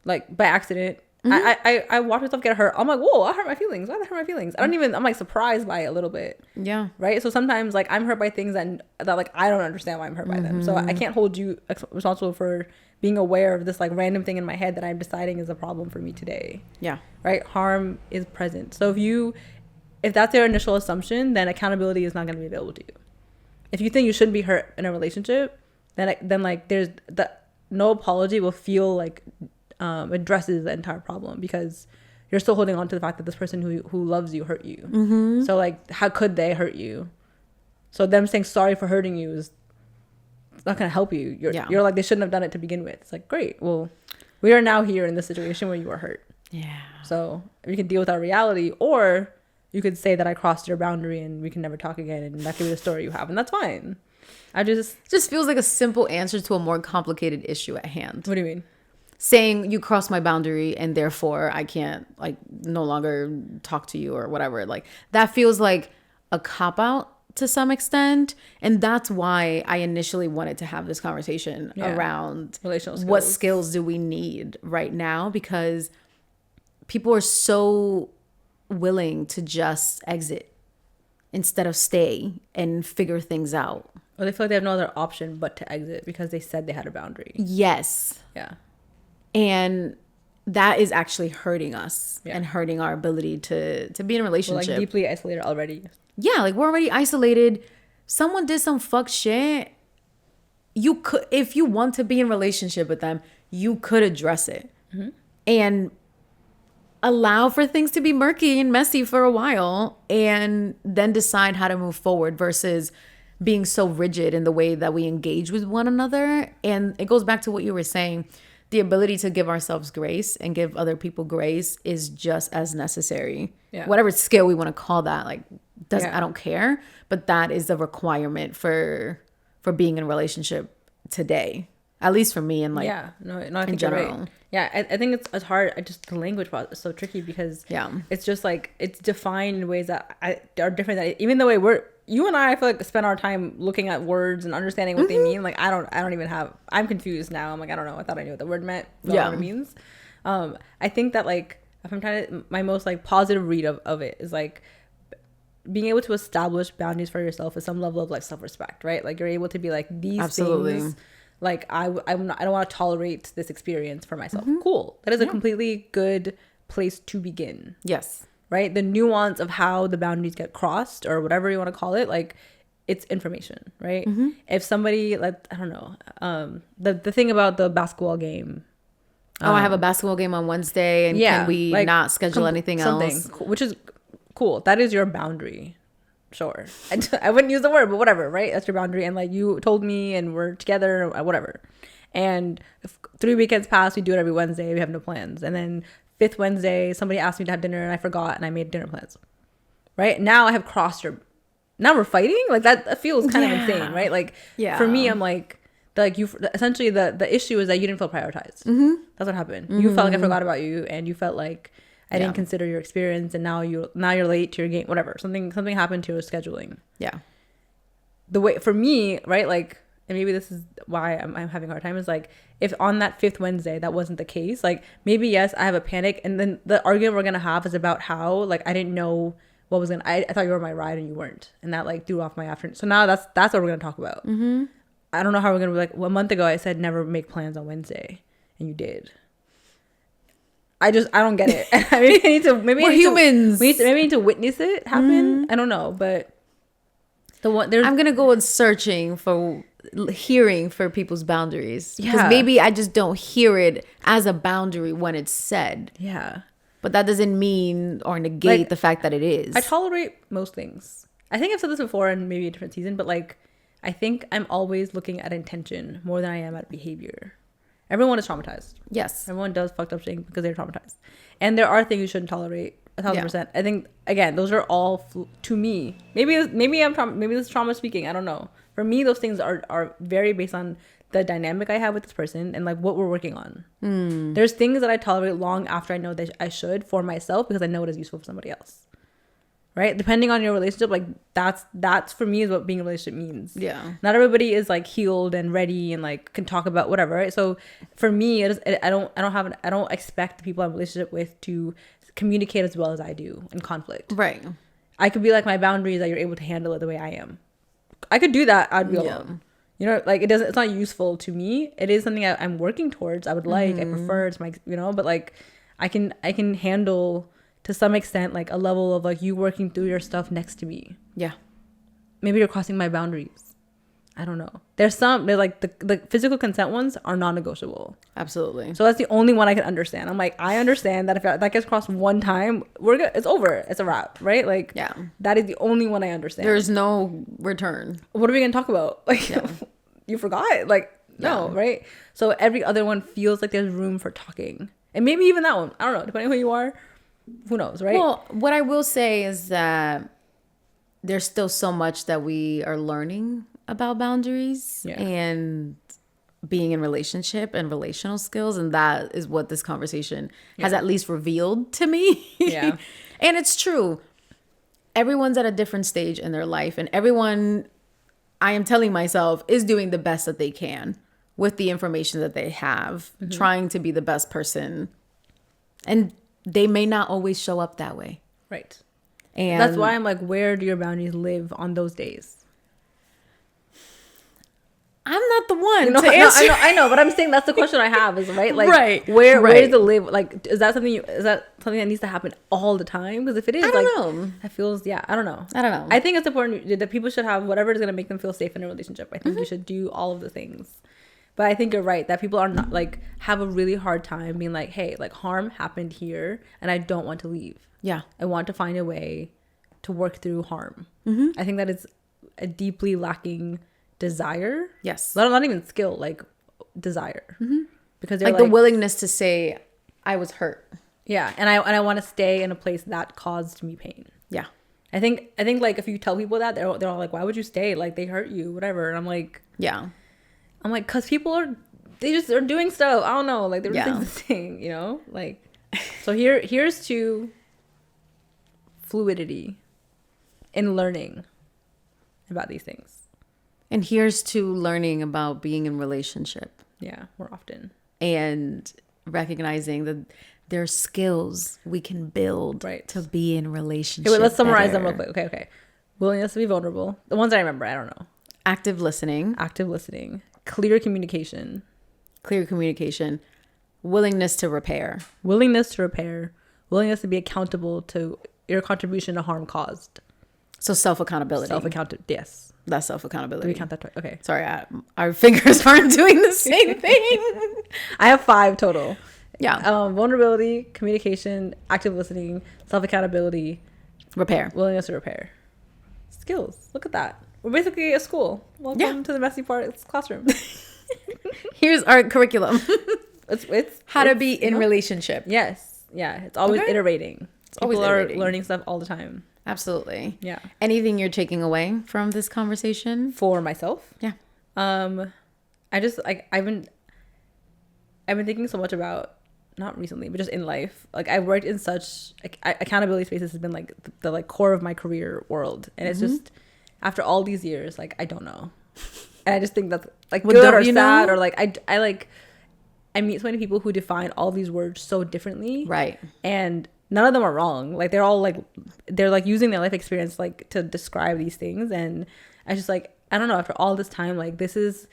Like, by accident. I watch myself get hurt. I'm like, whoa, I hurt my feelings. Why did I hurt my feelings? I'm like surprised by it a little bit.
Yeah.
Right? So sometimes like I'm hurt by things that like I don't understand why I'm hurt by them. So I can't hold you responsible for being aware of this like random thing in my head that I'm deciding is a problem for me today.
Yeah.
Right? Harm is present. So if that's your initial assumption, then accountability is not going to be available to you. If you think you shouldn't be hurt in a relationship, then like there's no apology will feel like addresses the entire problem, because you're still holding on to the fact that this person who loves you hurt you. So like, how could they hurt you? So them saying sorry for hurting you is not going to help you. You're like, they shouldn't have done it to begin with. It's like, great, well, we are now here in this situation where you are hurt.
Yeah.
So we can deal with our reality, or you could say that I crossed your boundary and we can never talk again, and that could be the story you have, and that's fine. It
just feels like a simple answer to a more complicated issue at hand.
What do you mean?
Saying you crossed my boundary and therefore I can't like no longer talk to you or whatever. Like that feels like a cop-out to some extent. And that's why I initially wanted to have this conversation around
relational skills.
What skills do we need right now? Because people are so willing to just exit instead of stay and figure things out.
Or they feel like they have no other option but to exit because they said they had a boundary.
Yes.
Yeah.
And that is actually hurting us and hurting our ability to be in a relationship.
We're like deeply isolated already.
Yeah, like we're already isolated. Someone did some fuck shit. You could, if you want to be in a relationship with them, you could address it and allow for things to be murky and messy for a while, and then decide how to move forward versus being so rigid in the way that we engage with one another. And it goes back to what you were saying. The ability to give ourselves grace and give other people grace is just as necessary. Yeah. Whatever skill we want to call that, like, I don't care. But that is a requirement for being in a relationship today, at least for me. And like,
I think in general. You're right. Yeah, I think it's hard. The language part is so tricky because it's just like it's defined in ways that are different. That even the way you and I feel like spend our time looking at words and understanding what they mean. Like I don't even have. I'm confused now. I'm like, I don't know. I thought I knew what the word meant. What it means. I think that like if I'm trying to, my most like positive read of it is like being able to establish boundaries for yourself with some level of like self-respect, right? Like you're able to be like these things. Like I don't want to tolerate this experience for myself. Cool. That is a completely good place to begin. Yes. Right? The nuance of how the boundaries get crossed or whatever you want to call it, like it's information, right? If somebody, like, I don't know, the thing about the basketball game.
I have a basketball game on Wednesday, and can we like, not schedule anything else?
Which is cool. That is your boundary. Sure. I wouldn't use the word, but whatever, right? That's your boundary. And like you told me and we're together, whatever. And if 3 weekends pass, we do it every Wednesday. We have no plans. And then 5th Wednesday, somebody asked me to have dinner and I forgot and I made dinner plans. Right? Now I have crossed now we're fighting? Like that feels kind of insane, right? Like for me, I'm like essentially the issue is that you didn't feel prioritized. That's what happened. You felt like I forgot about you, and you felt like I didn't consider your experience, and now you're late to your game, whatever. Something happened to your scheduling. Yeah. The way for me, right? Like, and maybe this is why I'm having a hard time, is like if on that 5th Wednesday that wasn't the case, like maybe yes, I have a panic, and then the argument we're gonna have is about how like I didn't know what was gonna. I thought you were my ride and you weren't, and that like threw off my afternoon. So now that's what we're gonna talk about. I don't know how we're gonna be like. Well, a month ago I said never make plans on Wednesday, and you did. I don't get it. I mean, we're humans. Maybe we need to witness it happen. I don't know, but
I'm gonna go on searching for hearing for people's boundaries, because maybe I just don't hear it as a boundary when it's said. Yeah, but that doesn't mean or negate the fact that it is.
I tolerate most things. I think I've said this before in maybe a different season, but like I think I'm always looking at intention more than I am at behavior. Everyone is traumatized. Yes. Everyone does fucked up shit because they're traumatized. And there are things you shouldn't tolerate, 1,000%. I think, again, those are all to me. Maybe this is trauma speaking. I don't know. For me, those things are very based on the dynamic I have with this person and like what we're working on. There's things that I tolerate long after I know that I should for myself because I know it is useful for somebody else. Right? Depending on your relationship, like that's for me is what being in a relationship means.
Yeah.
Not everybody is like healed and ready and like can talk about whatever. Right? So for me, I don't expect the people I'm in a relationship with to communicate as well as I do in conflict.
Right.
I could be like, my boundaries that you're able to handle it the way I am. I could do that. I'd be alone. You know, like it's not useful to me. It is something I'm working towards. I would like, I prefer, it's my, you know, but like I can handle to some extent like a level of like you working through your stuff next to me.
Yeah.
Maybe you're crossing my boundaries. I don't know. They're like the physical consent ones are non-negotiable.
Absolutely.
So that's the only one I can understand. I'm like, I understand that if that gets crossed one time, we're good. It's over. It's a wrap, right? Like,
yeah,
that is the only one I understand.
There's no return.
What are we gonna talk about? Like, you forgot? Like, no, right? So every other one feels like there's room for talking, and maybe even that one. I don't know. Depending on who you are, who knows, right?
Well, what I will say is that there's still so much that we are learning about boundaries and being in relationship and relational skills, and that is what this conversation has at least revealed to me.
Yeah.
And it's true, everyone's at a different stage in their life, and everyone, I am telling myself, is doing the best that they can with the information that they have, trying to be the best person, and they may not always show up that way,
right?
And
that's why I'm like, where do your boundaries live on those days?
I'm not the one
to
answer.
I know, but I'm saying that's the question I have is, right? Like,
right.
Where does it live? Like, is that something that needs to happen all the time? Because if it is, I don't know. It feels, I don't know. I think it's important that people should have whatever is going to make them feel safe in a relationship. I think you should do all of the things. But I think you're right that people are not like, have a really hard time being like, hey, like harm happened here and I don't want to leave.
Yeah.
I want to find a way to work through harm. I think that is a deeply lacking desire.
Yes.
Not even skill, like desire. Because they're
like the willingness to say, I was hurt.
Yeah. And I want to stay in a place that caused me pain.
Yeah.
I think like if you tell people that, they're all like, why would you stay? Like they hurt you, whatever. And I'm like, because people are doing stuff. I don't know. Like they're existing, you know? Like, so here's to fluidity in learning about these things.
And here's to learning about being in relationship.
Yeah, more often.
And recognizing that there are skills we can build to be in relationship.
Okay, wait, let's summarize them real quick. Okay. Willingness to be vulnerable. The ones I remember, I don't know.
Active listening.
Clear communication.
Willingness to repair.
Willingness to be accountable to your contribution to harm caused.
So self-accountability.
Yes.
That's self-accountability.
Do we count that twice? Okay.
Sorry, our fingers aren't doing the same thing.
I have 5 total.
Yeah.
Vulnerability, communication, active listening, self-accountability,
repair.
Willingness to repair. Skills. Look at that. We're basically a school. Welcome to the messy part of the classroom.
Here's our curriculum.
It's
how to be in relationship.
Yes. Yeah. It's always iterating. People are learning stuff all the time.
Absolutely.
Yeah.
Anything you're taking away from this conversation?
For myself?
Yeah.
I just like I've been thinking so much about, not recently, but just in life. Like I've worked in such accountability spaces has been like the like core of my career world, and it's just after all these years, like I don't know, and I just think that's like good or sad or like I meet so many people who define all these words so differently,
right? And
none of them are wrong. Like they're all like using their life experience like to describe these things, and I just like I don't know. After all this time, like this is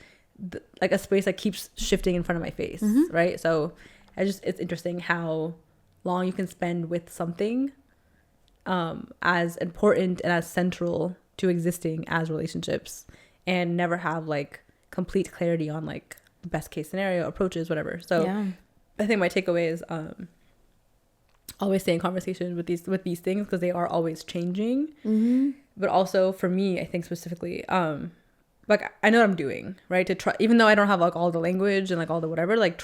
like a space that keeps shifting in front of my face, right? So it's interesting how long you can spend with something as important and as central to existing as relationships, and never have like complete clarity on like the best case scenario, approaches, whatever. So I think my takeaway is always stay in conversation with these things because they are always changing. But also for me, I think specifically, like I know what I'm doing, right? To try, even though I don't have like all the language and like all the whatever, like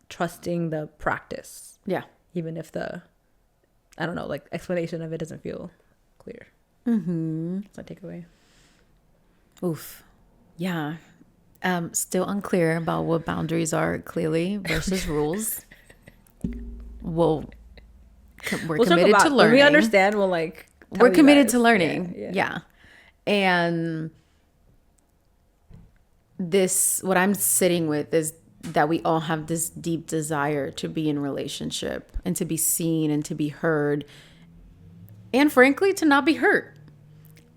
trusting the practice.
Yeah.
Even if the I don't know, like explanation of it doesn't feel clear. That's my takeaway.
Oof. Yeah. Still unclear about what boundaries are clearly versus rules. We're committed to learning.
When we understand, we'll like.
We're committed to learning. Yeah. And what I'm sitting with is that we all have this deep desire to be in relationship and to be seen and to be heard. And frankly, to not be hurt.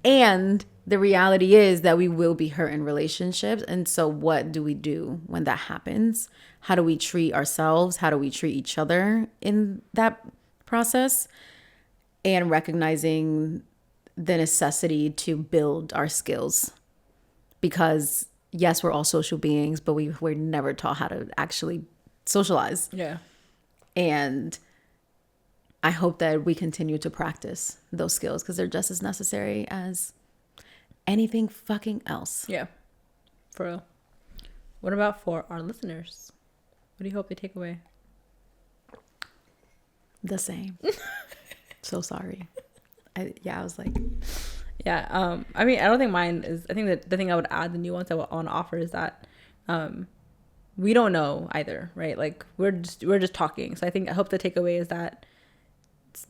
And the reality is that we will be hurt in relationships. And so what do we do when that happens? How do we treat ourselves? How do we treat each other in that process? And recognizing the necessity to build our skills. Because yes, we're all social beings, but we're never taught how to actually socialize.
Yeah.
And I hope that we continue to practice those skills because they're just as necessary as anything fucking else.
Yeah. For real. What about for our listeners? What do you hope they take away?
The same. So sorry. I was like...
Yeah. I mean, I don't think mine is... I think that the thing I would add, the nuance I want to offer is that we don't know either, right? Like, we're just talking. So I hope the takeaway is that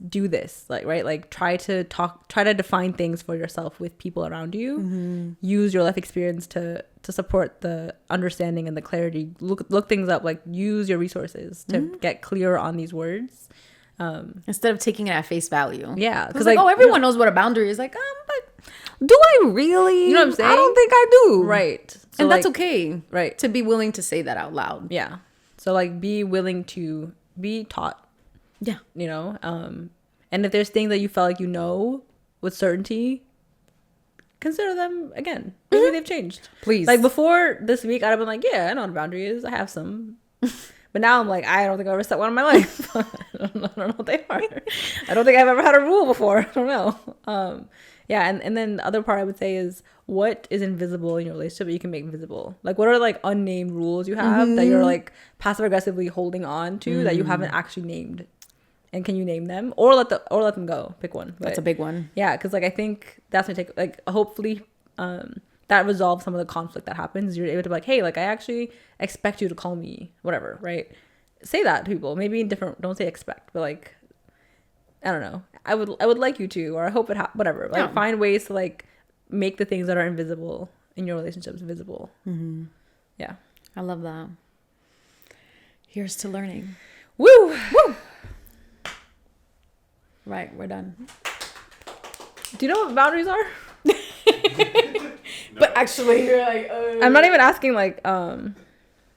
do this, like, right? Like, try to define things for yourself with people around you. Use your life experience to support the understanding and the clarity. Look things up, like, use your resources to get clear on these words.
Instead of taking it at face value.
Yeah.
Because like, everyone knows what a boundary is. Like, but do I really?
You know what I'm saying?
I don't think I do.
Right. So
and
like,
that's okay.
Right.
To be willing to say that out loud.
Yeah. So like, be willing to be taught.
Yeah.
You know? And if there's things that you felt like you know with certainty, consider them again. Maybe they've changed.
Please.
Like before this week, I'd have been like, yeah, I know what a boundary is. I have some. But now I'm like, I don't think I've ever set one in my life. I don't know what they are. I don't think I've ever had a rule before. I don't know. Yeah, and then the other part I would say is, what is invisible in your relationship that you can make visible? Like, what are like unnamed rules you have that you're like passive aggressively holding on to that you haven't actually named? And can you name them or let them go? Pick one. But,
that's a big one. Yeah,
because like I think that's gonna take like hopefully that resolves some of the conflict that happens. You're able to be like, hey, like I actually expect you to call me whatever, right? Say that to people. Maybe in different. Don't say expect, but like I don't know. I would like you to, or I hope it whatever. Like find ways to like make the things that are invisible in your relationships visible. Yeah,
I love that. Here's to learning.
Woo! Woo!
Right, we're done.
Do you know what boundaries are?
But actually, you're like,
I'm not even asking like